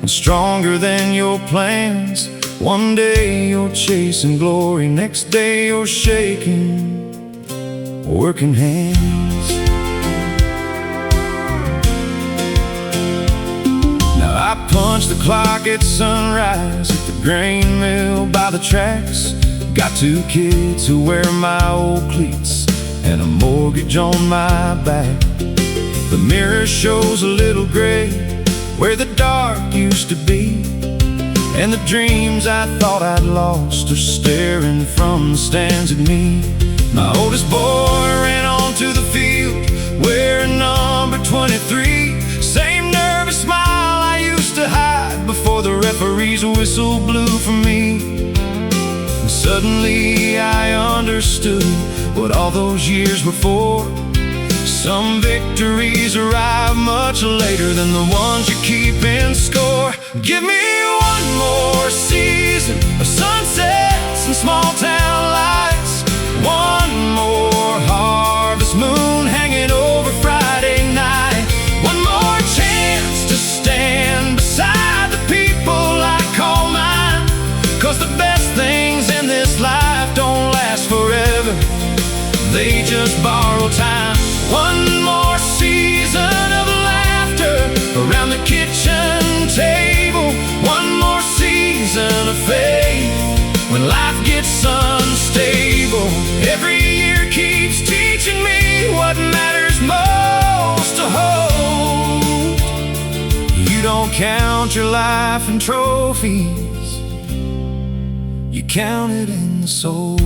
and stronger than your plans. One day you're chasing glory, next day you're shaking working hands. Now I punch the clock at sunrise at the grain mill by the tracks. Got two kids who wear my old cleats and a mortgage on my back. The mirror shows a little gray where the dark used to be, and the dreams I thought I'd lost are staring from the stands at me. My oldest boy ran onto the field wearing number 23. Same nervous smile I used to hide before the referee's whistle blew for me. And suddenly I understood what all those years were for. Some victories arrive much later than the ones you keep in score. Give me one more season of sunsets and small town lights, one more harvest moon hanging over Friday night, one more chance to stand beside the people I call mine. 'Cause the best things in this life don't last forever, they just borrow time. One more season of laughter around the kitchen table, one more season of faith when life gets unstable. Every year keeps teaching me what matters most to hold. You don't count your life in trophies, you count it in the souls.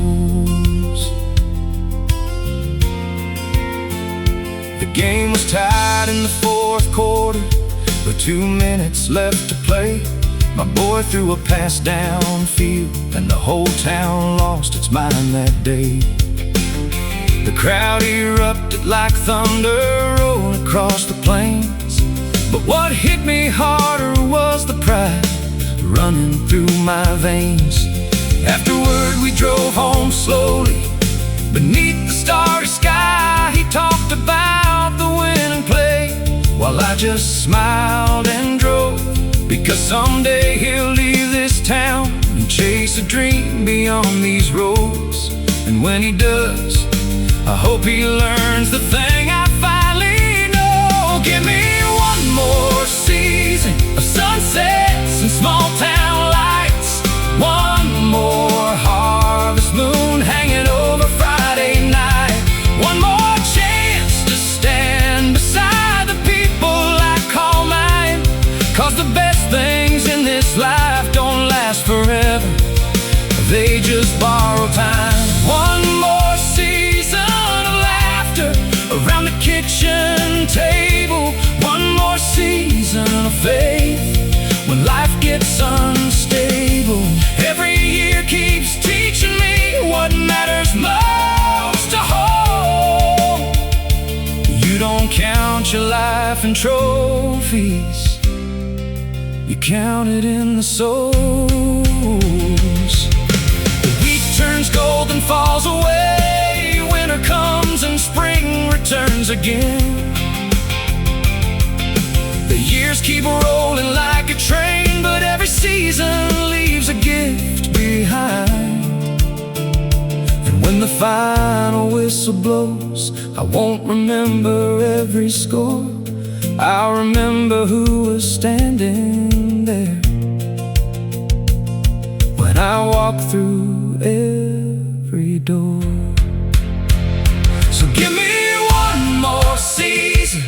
The game was tied in the fourth quarter, with 2 minutes left to play. My boy threw a pass downfield, and the whole town lost its mind that day. The crowd erupted like thunder rolling across across the plains. But what hit me harder was the pride running through my veins. Afterward we drove home slowly beneath the starry sky. He talked about the winning play while I just smiled and drove, because someday he'll leave this town and chase a dream beyond these roads. And when he does, I hope he learns the thing I finally know. Give me one more season of sunsets and small town lights, one more harvest moon hanging over Friday night, one more chance to stand beside the people I call mine. 'Cause the best things in this life don't last forever, they just borrow time. One more season of laughter around the kitchen table, one more season of faith when life gets unstable. Every year keeps teaching me what matters most to hold. You don't count your life in trophies, you count it in the souls. The wheat turns gold and falls away, winter comes and spring returns again. The years keep rolling like a train, but every season leaves a gift behind. And when the final whistle blows, I won't remember every score, I'll remember who was standing there when I walk through every door. So give me one more season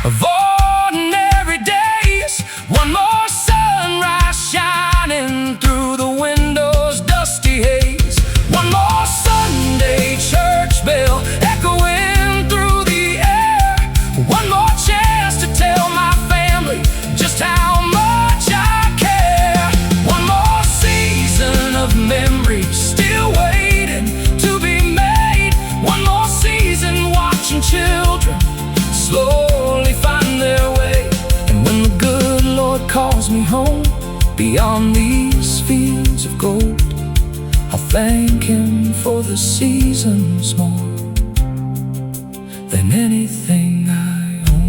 of ordinary days, one more sunrise shining through the window's dusty haze, one more Sunday church bell echoing through the air, one more chance to tell my family just how much I care, one more season of memories still waiting to be made, one more season watching children slowly find their way. And when the good Lord calls me home beyond these fields of gold, I'll thank him for the seasons more than anything I own.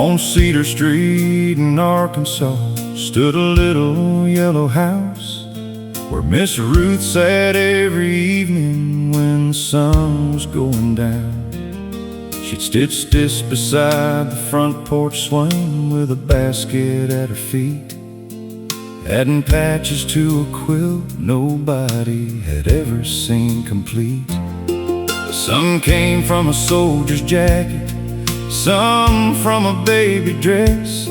On Cedar Street in Arkansas stood a little yellow house where Miss Ruth sat every evening when the sun was going down. She'd stitch this beside the front porch swing with a basket at her feet, adding patches to a quilt nobody had ever seen complete. Some came from a soldier's jacket, some from a baby dress,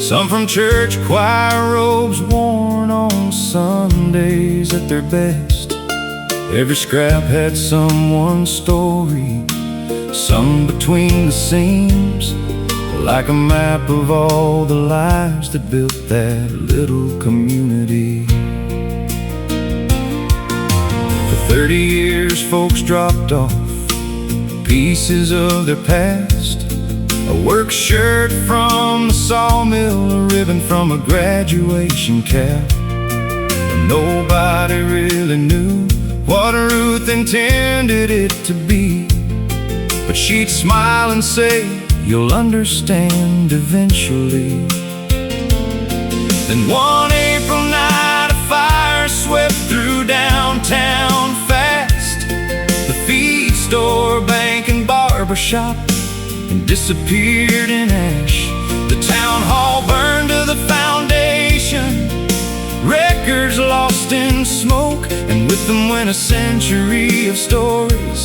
some from church choir robes worn on Sundays at their best. Every scrap had someone's story, some between the seams, like a map of all the lives that built that little community. For 30 years folks dropped off pieces of their past, a work shirt from the sawmill, a ribbon from a graduation cap. And nobody really knew what Ruth intended it to be, but she'd smile and say, "You'll understand eventually." Then one April night a fire swept through downtown fast, the feed store, bank and barber shop, and disappeared in ash. The town hall burned to the foundation, records lost in smoke, and with them went a century of stories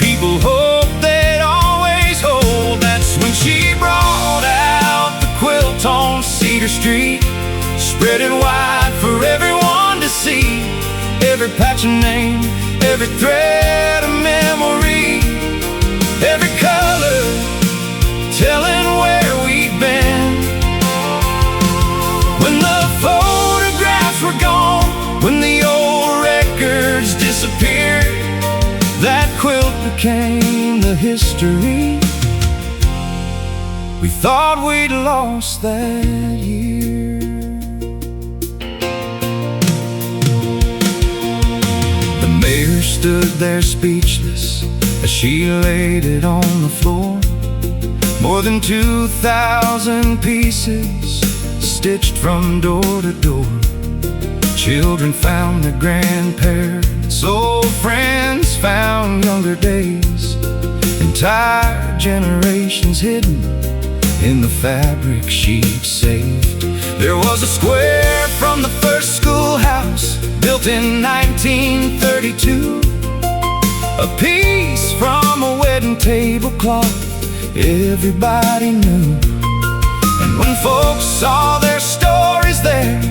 people hoped they'd always hold. That's when she brought out the quilt on Cedar red and white for everyone to see. Every patch of name, every thread of memory, every color telling where we've been. When the photographs were gone, when the old records disappeared, that quilt became the history we thought we'd lost that year. The mayor stood there speechless as she laid it on the floor. More than 2,000 pieces stitched from door to door. Children found their grandparents, old friends found younger days, entire generations hidden in the fabric she'd saved. There was a square from the first schoolhouse built in 1932, a piece from a wedding tablecloth everybody knew. And when folks saw their stories there,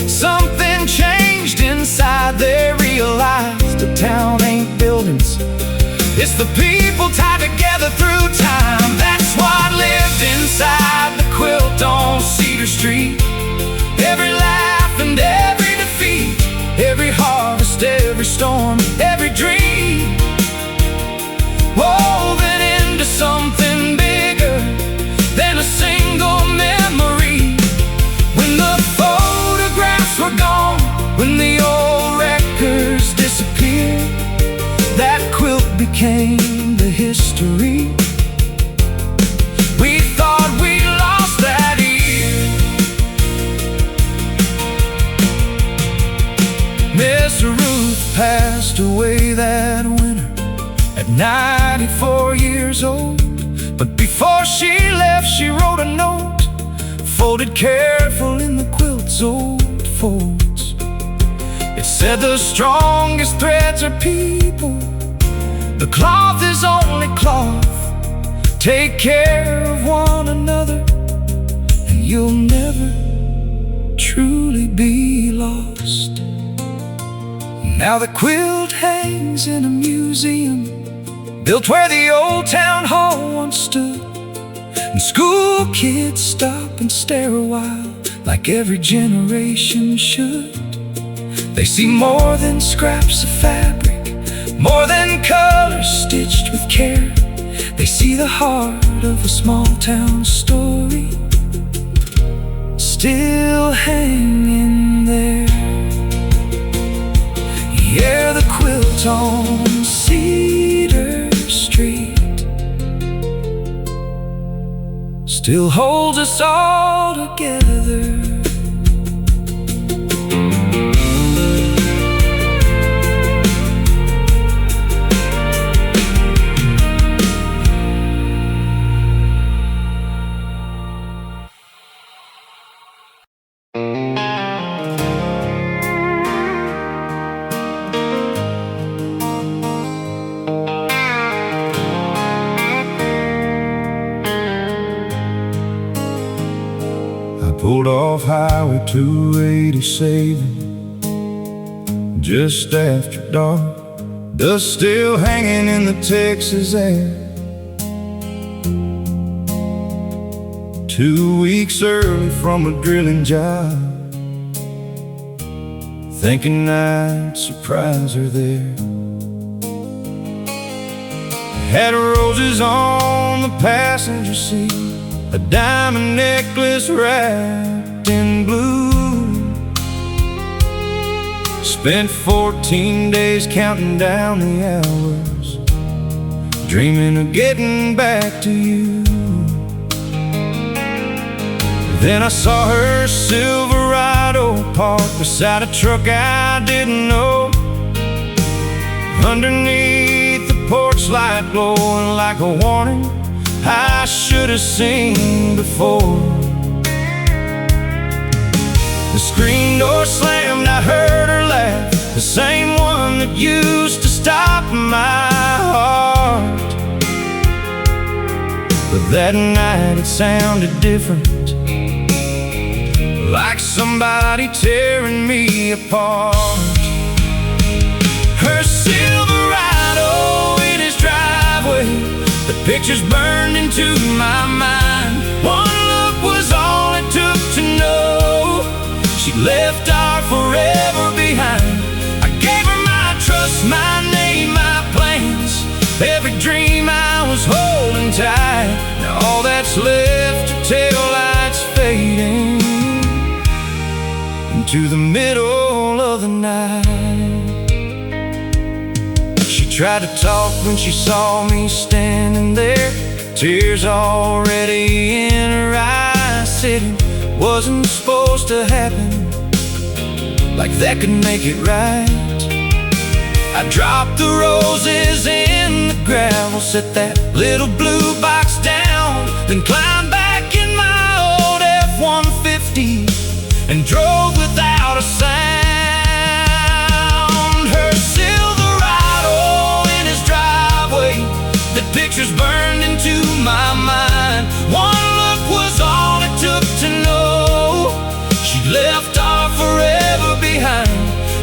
something changed inside. They realized the town ain't buildings, it's the people tied together through time. That's what lived inside the quilt on Cedar Street. Every laugh and every defeat, every harvest, every storm, every dream, woven into something bigger than a single memory. When the photographs were gone, when the old records disappeared, that quilt became the history we thought we lost that year. Miss Ruth passed away that winter at 94 years old. But before she left, she wrote a note, folded careful in the quilt's old folds. It said the strongest threads are people, the cloth is only cloth. Take care of one another, and you'll never truly be lost. Now the quilt hangs in a museum built where the old town hall once stood, and school kids stop and stare a while, like every generation should. They see more than scraps of fabric, more than colors stitched with care. They see the heart of a small town story still hanging there. Yeah, the quilt on Cedar Street still holds us all together. Pulled off Highway 287 just after dark, dust still hanging in the Texas air. 2 weeks early from a drilling job, thinking I'd surprise her there. Had roses on the passenger seat, a diamond necklace wrapped in blue. Spent 14 days counting down the hours, dreaming of getting back to you. Then I saw her Silverado parked beside a truck I didn't know. Underneath the porch light glowing like a warning I should have seen before. The screen door slammed, I heard her laugh, the same one that used to stop my heart. But that night it sounded different, like somebody tearing me apart. Her Silverado in his driveway, the pictures burned into my mind. One look was all it took to know she left our forever behind. I gave her my trust, my name, my plans, every dream I was holding tight. Now all that's left are taillights fading into the middle of the night. She tried to talk when she saw me standing there, tears already in her eyes. Said it wasn't supposed to happen, like that could make it right. I dropped the roses in the gravel, set that little blue box down, then climbed back in my old F-150 and drove without a sound. Her Silverado in his driveway, the pictures burned into my mind. One look was all it took to know she left our forever behind.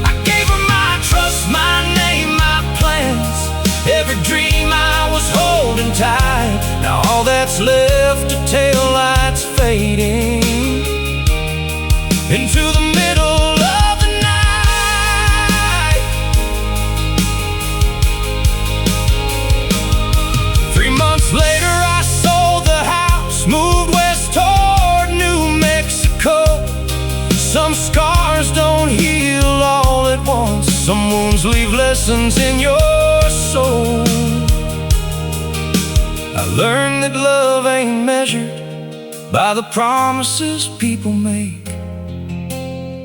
I gave her my trust, my name, my plans, every dream I was holding tight. Now all that's left are taillights fading into the middle of the night. 3 months later I sold the house, moved west toward New Mexico. Some scars don't heal all at once, some wounds leave lessons in your soul. I learned that love ain't measured by the promises people make,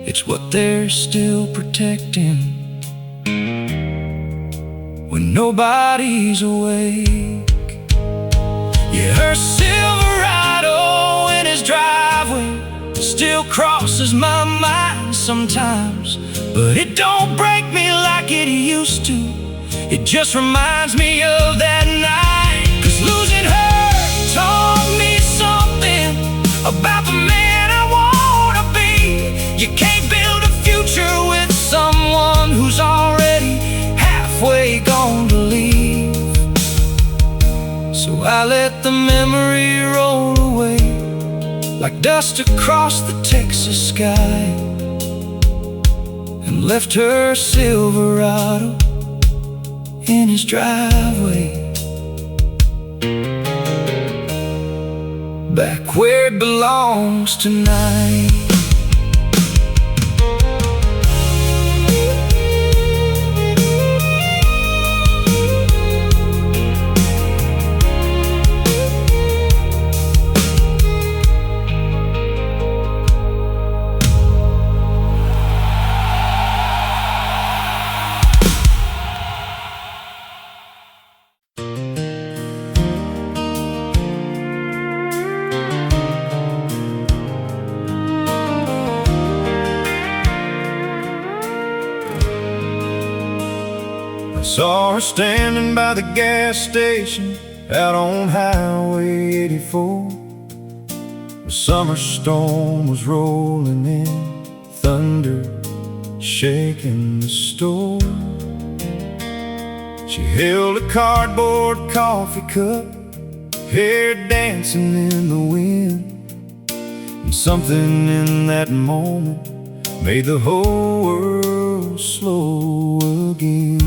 it's what they're still protecting when nobody's awake. Yeah, her Silverado in his driveway still crosses my mind sometimes, but it don't break me like it used to. It just reminds me of that night, 'cause losing her taught me something about the man I wanna be. You can't build a future with someone who's already halfway gone to leave. So I let the memory roll away like dust across the Texas sky, and left her Silverado in his driveway, back where it belongs tonight. Saw her standing by the gas station out on Highway 84. The summer storm was rolling in, thunder shaking the store. She held a cardboard coffee cup, hair dancing in the wind, and something in that moment made the whole world slow again.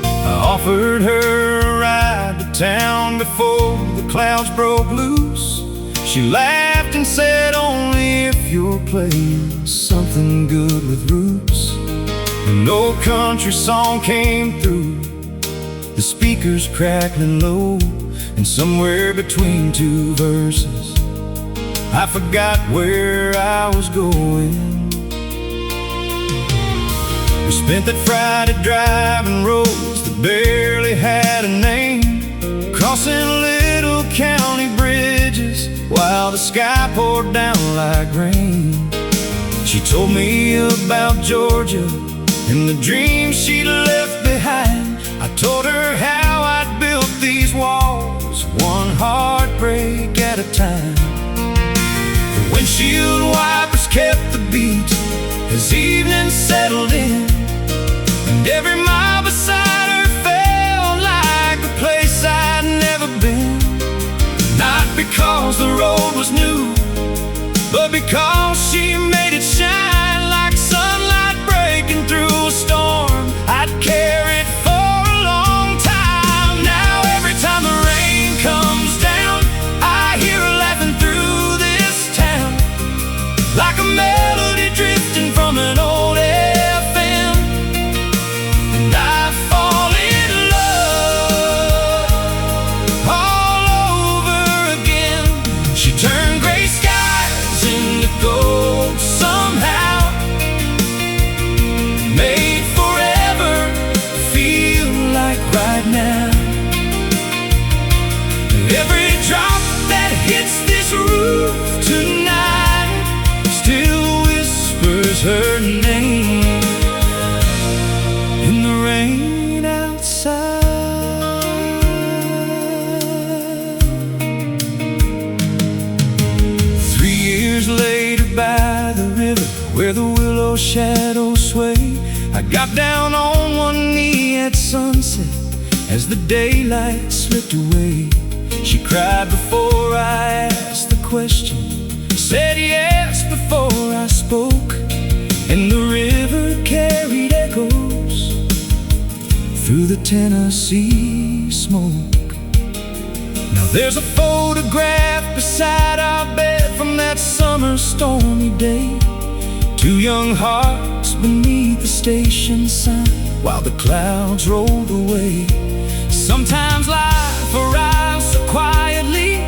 I offered her a ride to town before the clouds broke loose. She laughed and said, only if you're playing something good with roots. An old country song came through, the speakers crackling low, and somewhere between two verses I forgot where I was going. We spent that Friday driving roads that barely had a name, crossing little county bridges while the sky poured down like rain. She told me about Georgia and the dreams she'd left behind. I told her how I'd built these walls, one heartbreak at a time. as evening settled in, and every mile beside her felt like a place I'd never been. Not because the road was new, but because she made it shine like sunlight breaking through a storm. I'd carried for a long time. Now every time the rain comes down, I hear her laughing through this town, like a melody drifting from an old FM. And I fall in love all over again. She turned gray skies into gold somehow, made forever feel like right now. Every drop that hits this roof tonight still whispers her name in the rain outside. 3 years later by the river where the willow shadows sway, I got down on one knee at sunset as the daylight slipped away. She cried before I asked the question, said yes before I spoke, and the river carried echoes through the Tennessee smoke. Now there's a photograph beside our bed from that summer stormy day. 2 young hearts beneath the station sign while the clouds rolled away. Sometimes life arrives so quietly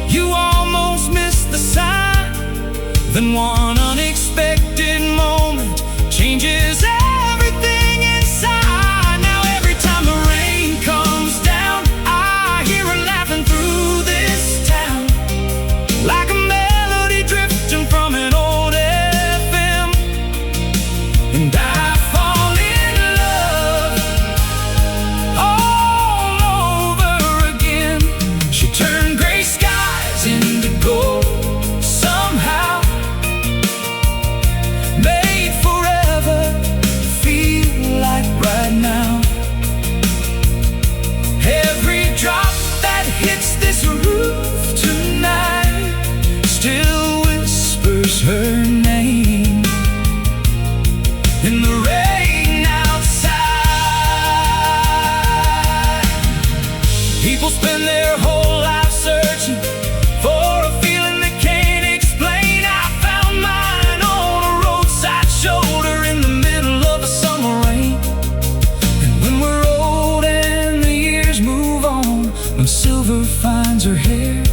you almost miss the sign. Then one unexpected moment changes everything inside. Now every time the rain comes down, I hear her laughing through this town, like a melody drifting from an old FM. And I fall in love all over again. She turned gray skies into gold somehow, made forever feel like right now. Every drop that hits this roof tonight still whispers her name in the rain outside. People spend their whole life searching for a feeling they can't explain. I found mine on a roadside shoulder in the middle of a summer rain. And when we're old and the years move on, when silver finds her hair,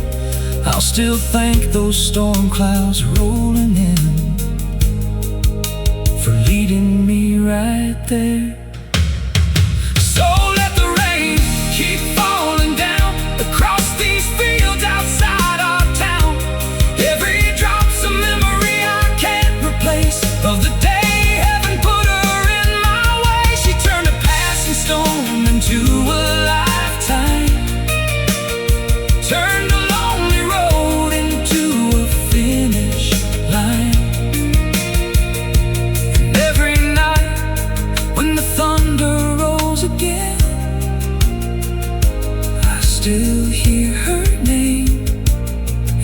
I'll still thank those storm clouds rolling in for leading me right there. So let the rain keep falling down across these fields outside our town. Every drop's a memory I can't replace of the day heaven put her in my way. She turned a passing storm into a lifetime, turned a lonely road into a finish line. And every night when the thunder rolls again, I still hear her name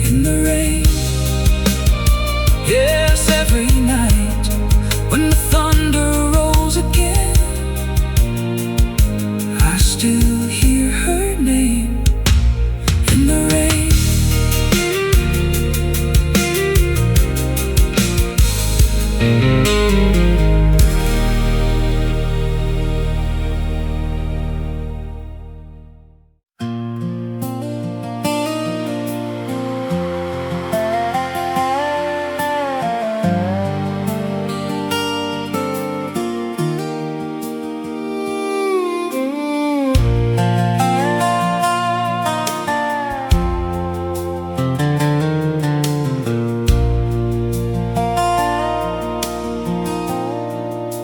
in the rain. Yes, every night when the thunder rolls again, I still hear her name in the rain.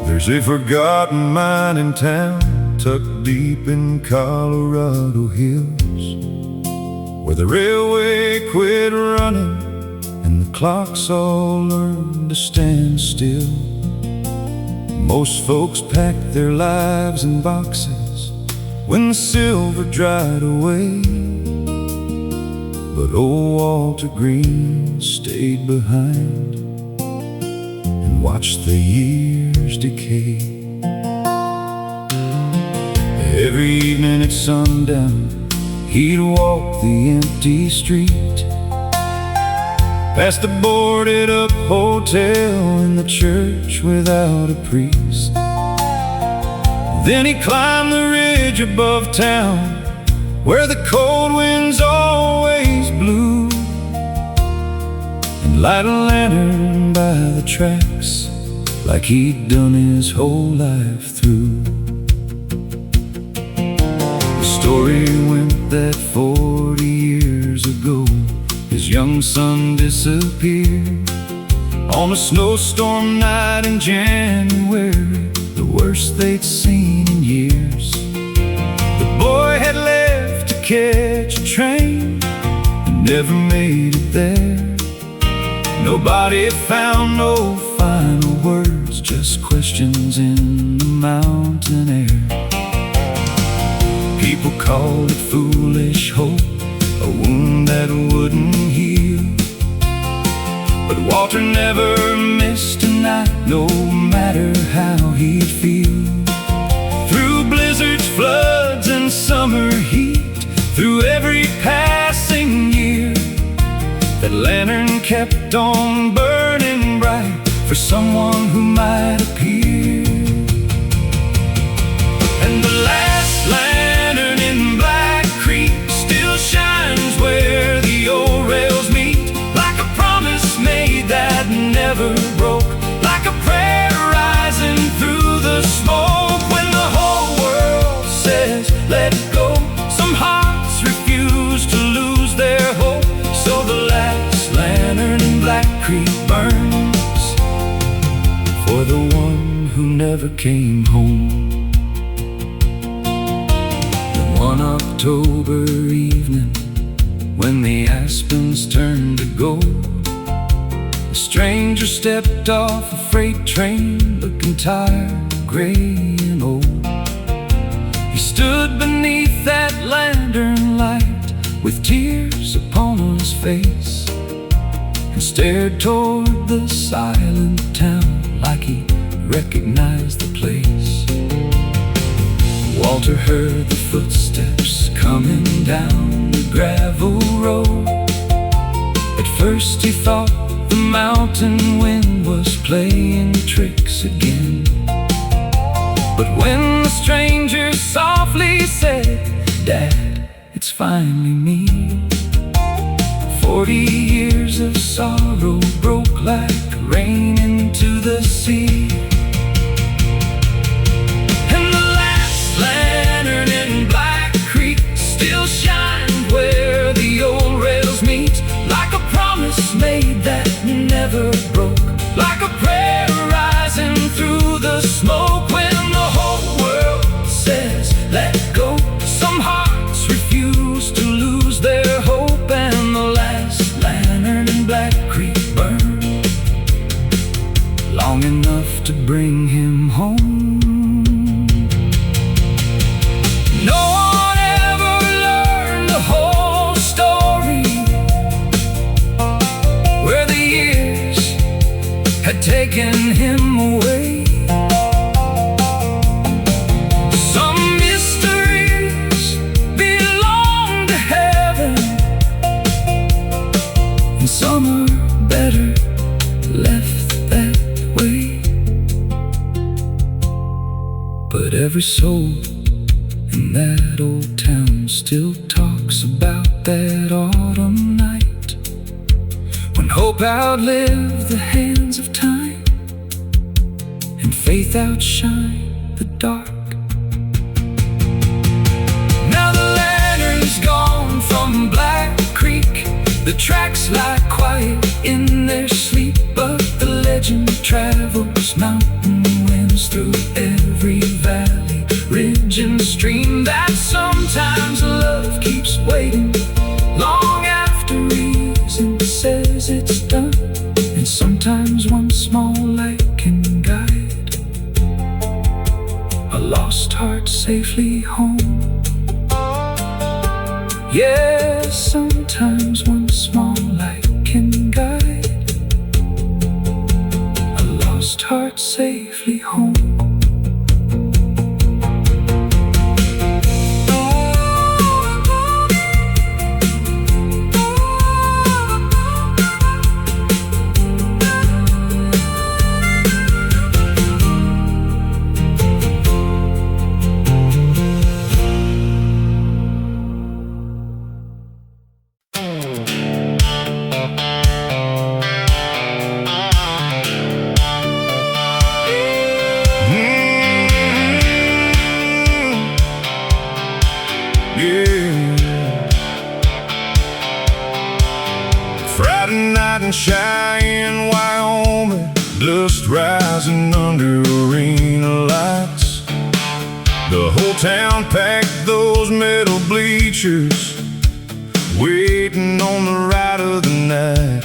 There's a forgotten mine in town, tucked deep in Colorado hills, where the railway quit running and the clocks all learned to stand still. Most folks packed their lives in boxes when the silver dried away, but old Walter Green stayed behind and watched the years decay. Every evening at sundown, he'd walk the empty street, past the boarded up hotel and the church without a priest. Then he climbed the ridge above town, where the cold winds always blew, and light a lantern by the tracks like he'd done his whole life through. The story went that 40 years ago his young son disappeared on a snowstorm night in January, the worst they'd seen in years. The boy had left to catch a train and never made it there. Nobody found no final words, just questions in the mountain air. People called it foolish hope, a wound that wouldn't heal, but Walter never missed a night, no matter how he'd feel. Through blizzards, floods, and summer heat, through every passing year, that lantern kept on burning bright for someone who might appear. And the last lantern in Black Creek still shines where the old rails meet, like a promise made that never broke, like a prayer rising through the smoke. When the whole world says let go, some hearts refuse to lose their hope, so the last lantern in Black Creek burns for the one who never came home. One October evening, when the aspens turned to gold, a stranger stepped off a freight train, looking tired, gray and old. He stood beneath that lantern light with tears upon his face, and stared toward the silent town like he recognized the place. Walter heard the footsteps coming down the gravel road. At first he thought the mountain wind was playing tricks again, but when the stranger softly said, "Dad, it's finally me," 40 years of sorrow broke like rain into the sea. Lantern in Black Creek still shines where the old rails meet, like a promise made that never broke, like a prayer rising through the smoke. When the whole world says let go, some hearts refuse to lose their hope, and the last lantern in Black Creek burned long enough to bring him home. No one ever learned the whole story, where the years had taken him away. Some mysteries belong to heaven, and some are better left that way. But every soul in that old town still talks about that autumn night, when hope outlived the hands of time and faith outshined the dark. Now the lantern's gone from Black Creek, the tracks lie quiet in their sleep, but the legend travels mountain winds through every valley, ridge and stream, that sometimes love keeps waiting long after reason says it's done, and sometimes one small light can guide heart safely home. Friday night in Cheyenne, Wyoming, dust rising under arena lights. The whole town packed those metal bleachers, waiting on the ride of the night.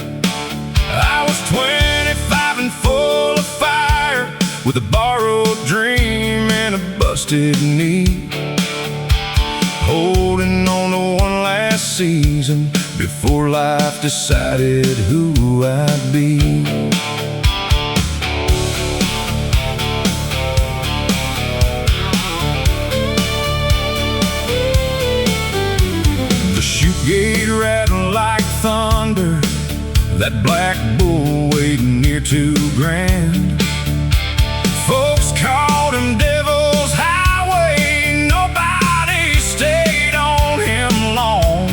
I was 25 and full of fire, with a borrowed dream and a busted knee, holding on to one last season before life decided who I'd be. The chute gate rattled like thunder, that black bull weighed near 2 grand. Folks called him Devil's Highway, nobody stayed on him long.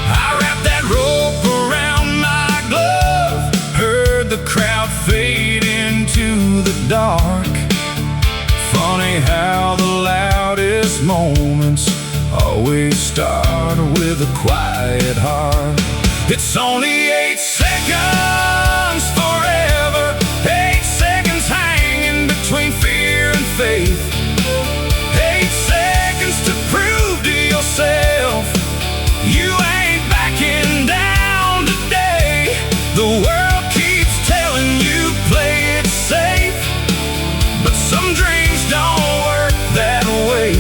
I wrapped that rope around my glove, heard the crowd fade into the dark. Funny how the loudest moments always start with a quiet heart. It's only 8 seconds forever, 8 seconds hanging between fear and faith, 8 seconds to prove to yourself you ain't backing down today. The world keeps telling you play it safe, but some dreams don't work that way.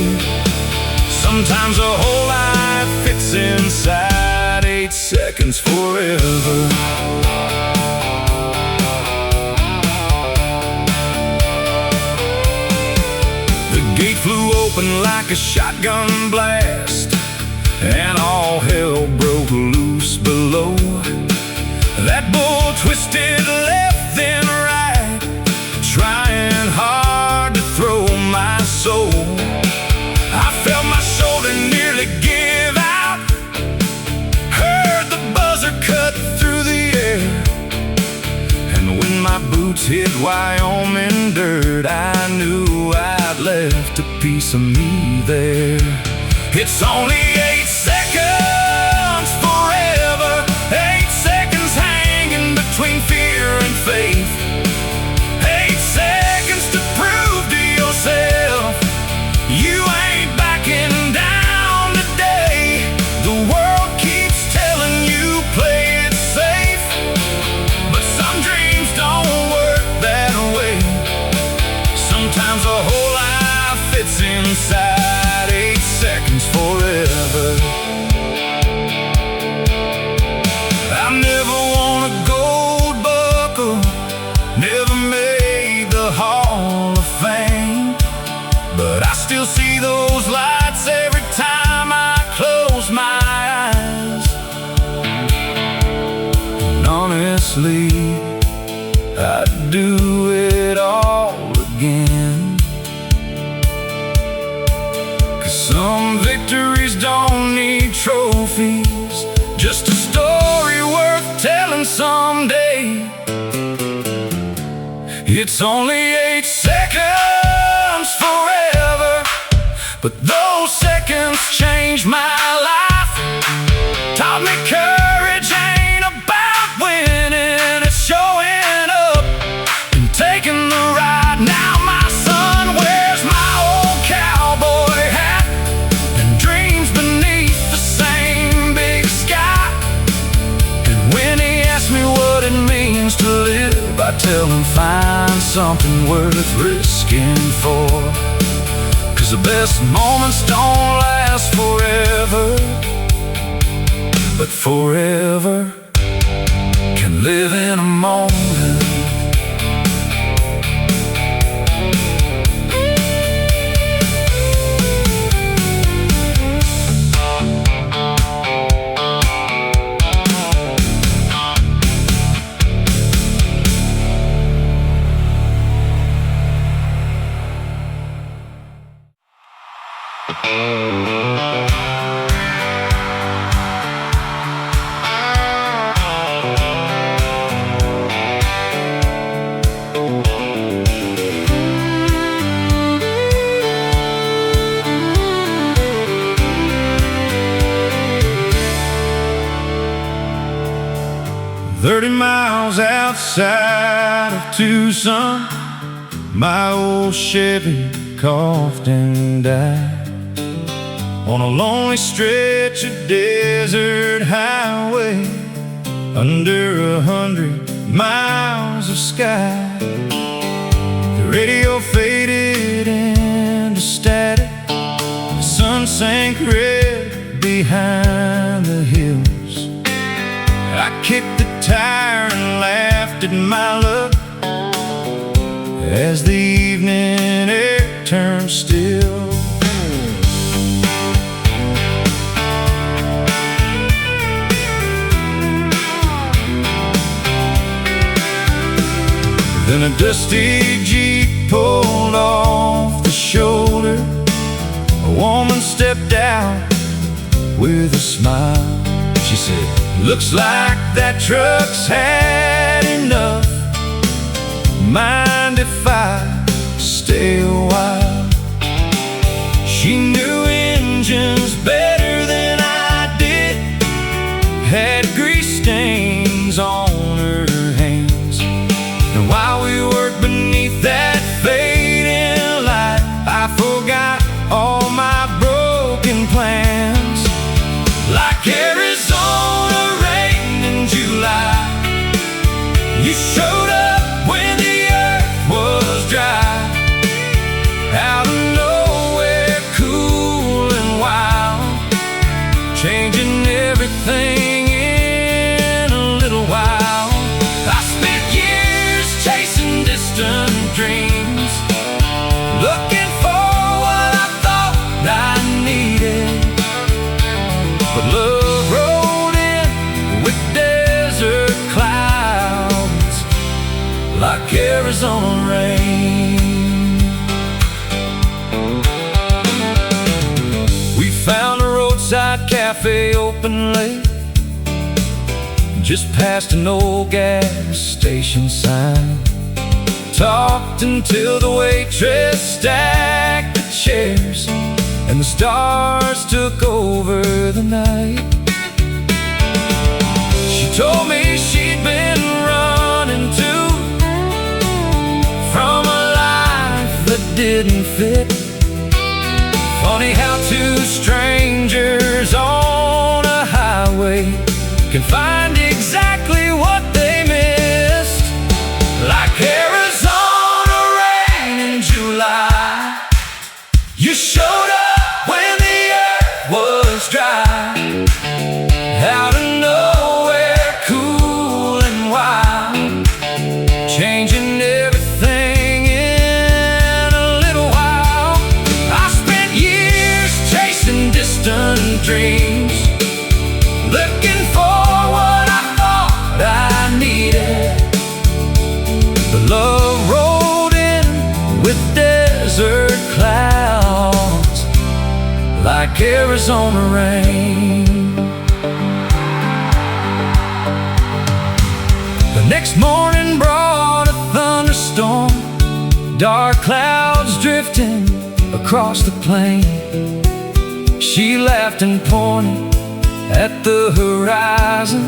Sometimes a whole life fits inside 8 seconds forever. The gate flew open like a shotgun blast, and all hell broke loose below. That bull twisted left then right, trying hard to throw my soul. I felt my shoulder nearly give out, heard the buzzer cut through the air, and when my boots hit Wyoming dirt, I knew I'd left a piece of me there. It's only 8 seconds forever, 8 seconds hanging between fear and faith, 8 seconds to prove to yourself you ain't backing down today. The world keeps telling you play it safe, but some dreams don't work that way. Sometimes a whole life fits inside 8 seconds forever. I never won a gold buckle, never made the Hall of Fame, but I still see those lights every time I close my eyes. And honestly, I'd do it all again, 'cause some victories don't need trophies, just a story worth telling someday. It's only 8 seconds forever, but those seconds changed my life, taught me courage ain't about winning, it's showing up and taking the ride. Now my son wears my old cowboy hat and dreams beneath the same big sky. And when he asks me what it means to live, I tell him find something worth risking for, 'cause the best moments don't last forever, but forever can live in a moment. 30 miles outside of Tucson, my old Chevy coughed and died on a lonely stretch of desert highway, under 100 miles of sky. The radio faded into static, the sun sank red behind the hills. I kicked the tire and laughed at my luck as the evening air turned still. Then a dusty Jeep pulled off the shoulder. A woman stepped out with a smile. She said, "Looks like that truck's had enough. Mind if I stay a while?" She knew engines better than I did, had grease stains on her hands. And while we worked beneath that fading light, I forgot all my broken plans. Like Arizona rain in July, you showed up when the earth was dry. Out of nowhere, cool and wild, changing everything in a little while. I spent years chasing distant dreams, looking for what I thought I needed. But love rolled in with desert clouds, like Arizona rain. We found a roadside cafe open late, just past an old gas station sign. Talked until the waitress stacked the chairs and the stars took over the night. She told me she'd been running too from a life that didn't fit. Funny how two strangers on a highway can find exactly what they missed. Like Arizona rain in July, you showed up when the earth was dry. Out of nowhere, cool and wild, changing everything in a little while. I spent years chasing distant dreams, looking for what I thought I needed. But love rolled in with desert clouds, like Arizona rain. The next morning brought a thunderstorm, dark clouds drifting across the plain. She laughed and pointed at the horizon,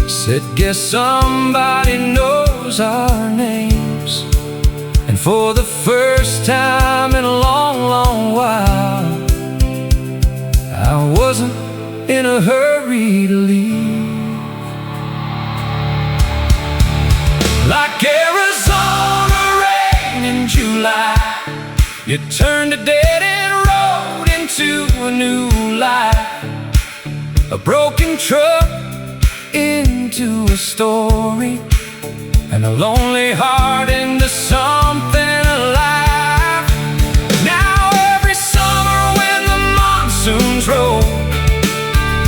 said, "Guess somebody knows our names." And for the first time in a long, long while, I wasn't in a hurry to leave. Like Arizona rain in July, you turned a dead-end road into a new life, a broken truck into a story, and a lonely heart into something alive. Now every summer when the monsoons roll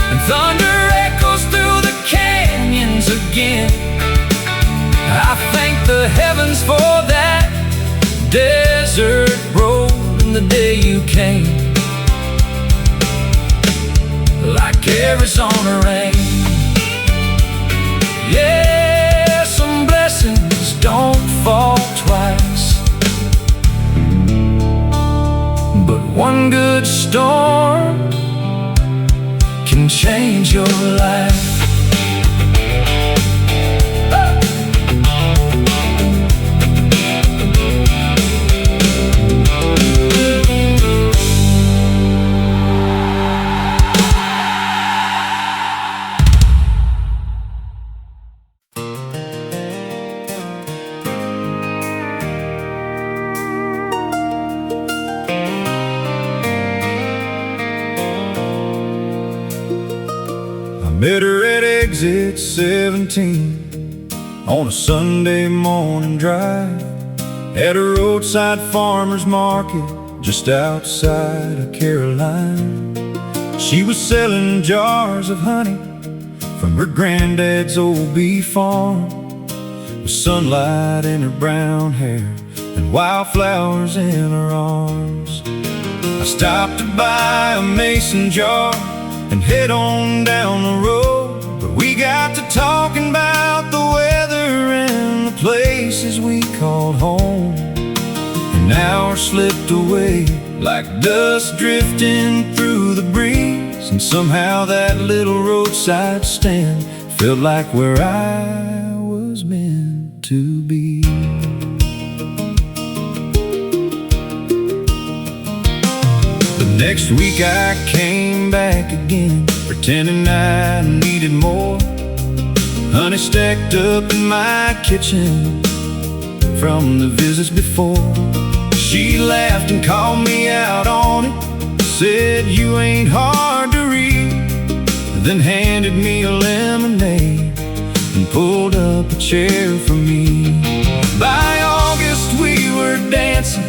and thunder echoes through the canyons again, I thank the heavens for that desert road and the day you came. Like Arizona rain, yeah, some blessings don't fall twice, but one good storm can change your life. exit 17 on a Sunday morning drive at a roadside farmer's market just outside of Caroline. She was selling jars of honey from her granddad's old beef farm, with sunlight in her brown hair and wildflowers in her arms. I stopped to buy a mason jar and head on down the road, but we got to talking about the weather and the places we called home. An hour slipped away like dust drifting through the breeze, and somehow that little roadside stand felt like where I was meant to be. The next week I came back again, pretending I needed more honey stacked up in my kitchen from the visits before. She laughed and called me out on it, said you ain't hard to read, then handed me a lemonade and pulled up a chair for me. By August we were dancing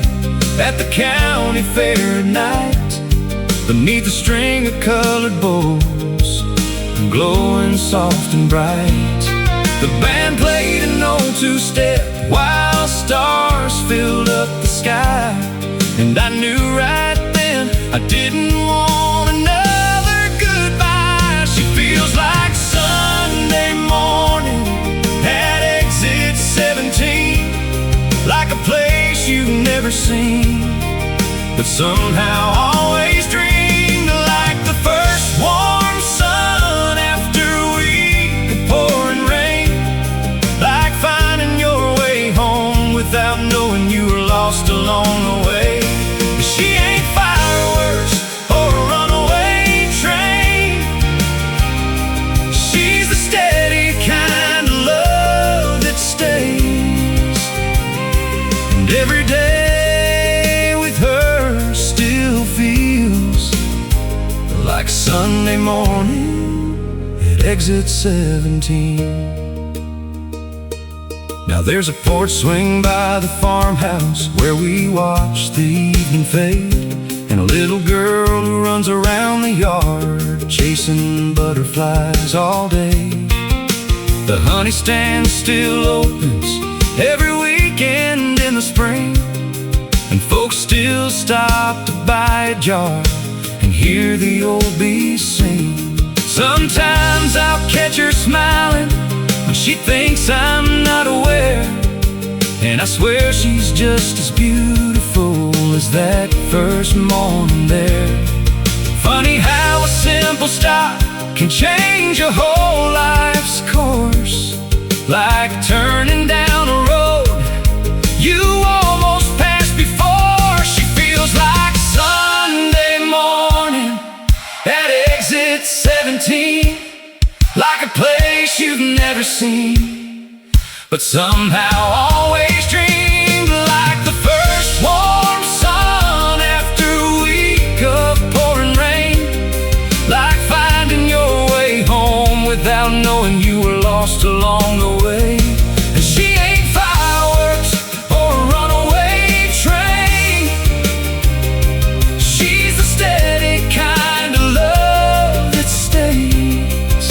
at the county fair at night, beneath a string of colored bows, glowing soft and bright. The band played an old two-step while stars filled up the sky, and I knew right then I didn't want another goodbye. She feels like Sunday morning at exit 17, like a place you've never seen, but somehow always dreamed, like the first warm sun after a week of pouring rain, like finding your way home without knowing you were lost along the way. She ain't fireworks or a runaway train, she's the steady kind of love that stays, and every day with her still feels like Sunday morning at exit 17. Now there's a porch swing by the farmhouse where we watch the evening fade, and a little girl who runs around the yard chasing butterflies all day. The honey stand still opens every weekend in the spring, and folks still stop to buy a jar and hear the old bees sing. Sometimes I'll catch her smiling when she thinks I'm not aware, and I swear she's just as beautiful as that first morning there. Funny how a simple stop can change a whole life's course, like turning down a road you almost passed before. She feels like Sunday morning at exit 17, like a place you've never seen, but somehow always dreamed, like the first warm sun after a week of pouring rain, like finding your way home without knowing you were lost along the way. And she ain't fireworks or a runaway train, she's the steady kind of love that stays,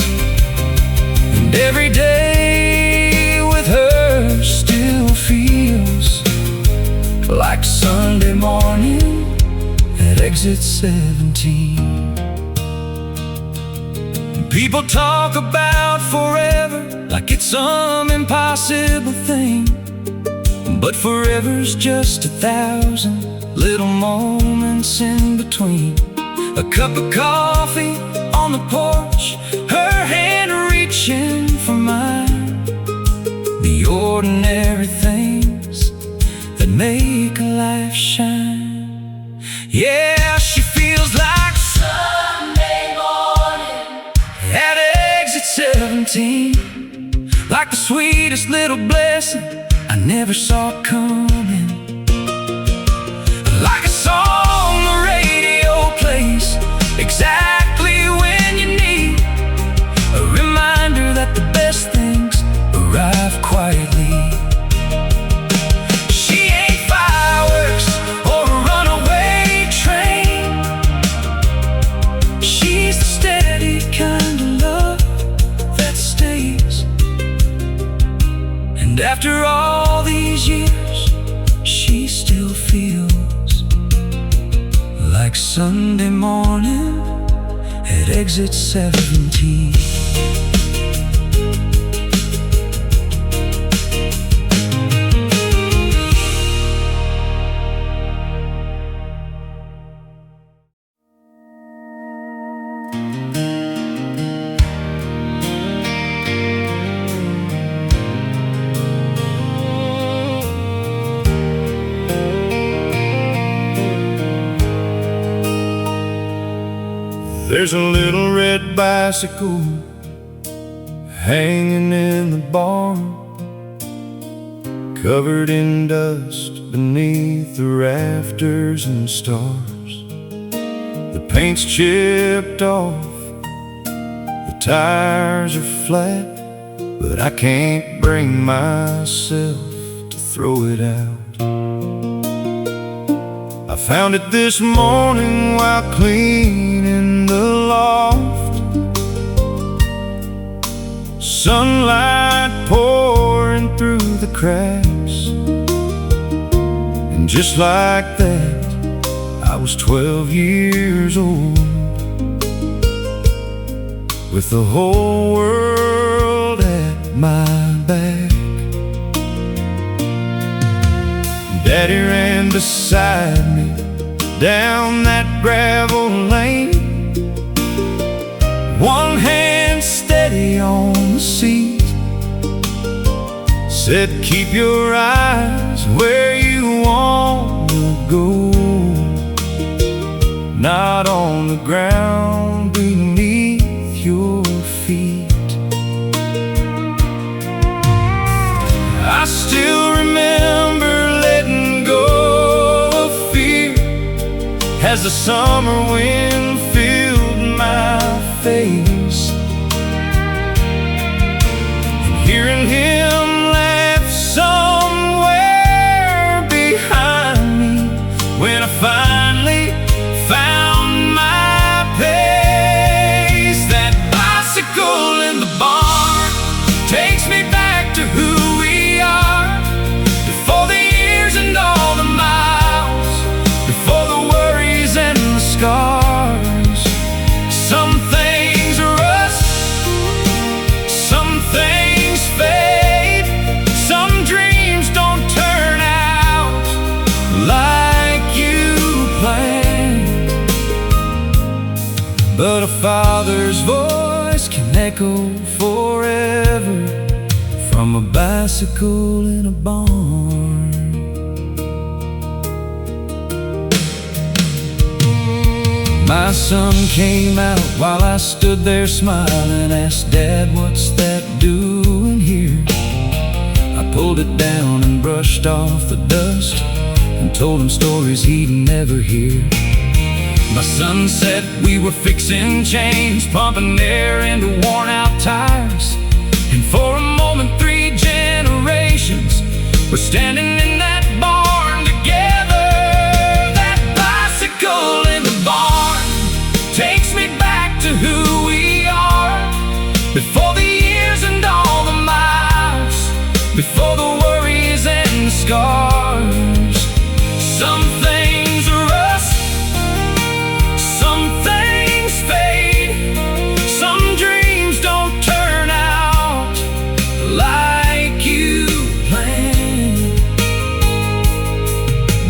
and every day with her still feels like Sunday morning at exit 17. People talk about forever like it's some impossible thing, but forever's just 1,000 little moments in between. A cup of coffee on the porch, her hand reaching for mine, the ordinary things that make a life shine. Yeah, she feels like Sunday morning at exit 17, like the sweetest little blessing I never saw coming, like a song the radio plays exactly when you need a reminder that And after all these years, she still feels like Sunday morning at exit 17. There's a little red bicycle hanging in the barn, covered in dust beneath the rafters and stars. The paint's chipped off, the tires are flat, but I can't bring myself to throw it out. I found it this morning while cleaning the loft. Sunlight pouring through the cracks, and just like that, I was 12 years old, with the whole world at my back. Daddy ran beside me down that gravel lane, one hand steady on the seat, said keep your eyes where you want to go, not on the ground beneath your feet. I still remember letting go of fear as the summer wind filled my face, and hearing him laugh somewhere behind me when I finally found my pace. That bicycle in the barn takes me back to who we are, before the years and all the miles, before the worries and the scars. Some things rust, some things fade, some dreams don't turn out like you planned, but a father's voice can echo forever from a bicycle in a barn. My son came out while I stood there smiling, asked Dad, what's that doing here? I pulled it down and brushed off the dust and told him stories he'd never hear. My son said we were fixing chains, pumping air into worn out tires, and for a moment 3 generations were standing in that barn together. That bicycle in the barn takes me back to who we are, before the years and all the miles, before the worries and the scars. Some things rust, some things fade, some dreams don't turn out like you planned,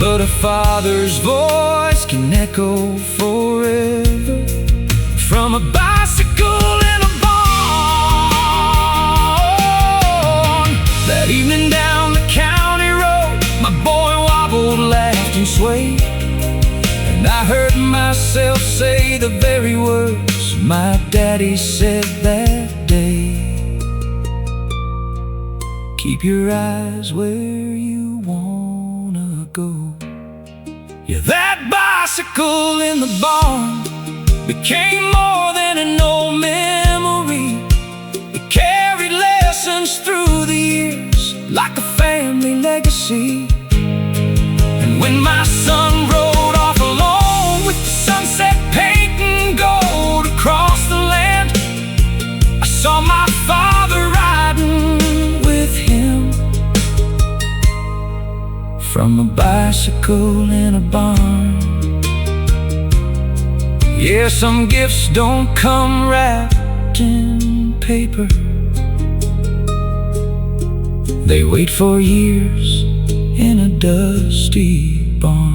but a father's voice can echo forever from a bicycle in a barn. That evening down the county road, my boy wobbled, laughed and swayed, and I heard myself say the very words my daddy said that day. Keep your eyes where you wanna go. Yeah, that bicycle in the barn became more than an old memory. It carried lessons through the years like a family legacy. And when my son rode off alone with the sunset painting gold across the land, I saw my father riding with him. from a bicycle in a barn. Yeah, some gifts don't come wrapped in paper. They wait for years in a dusty barn.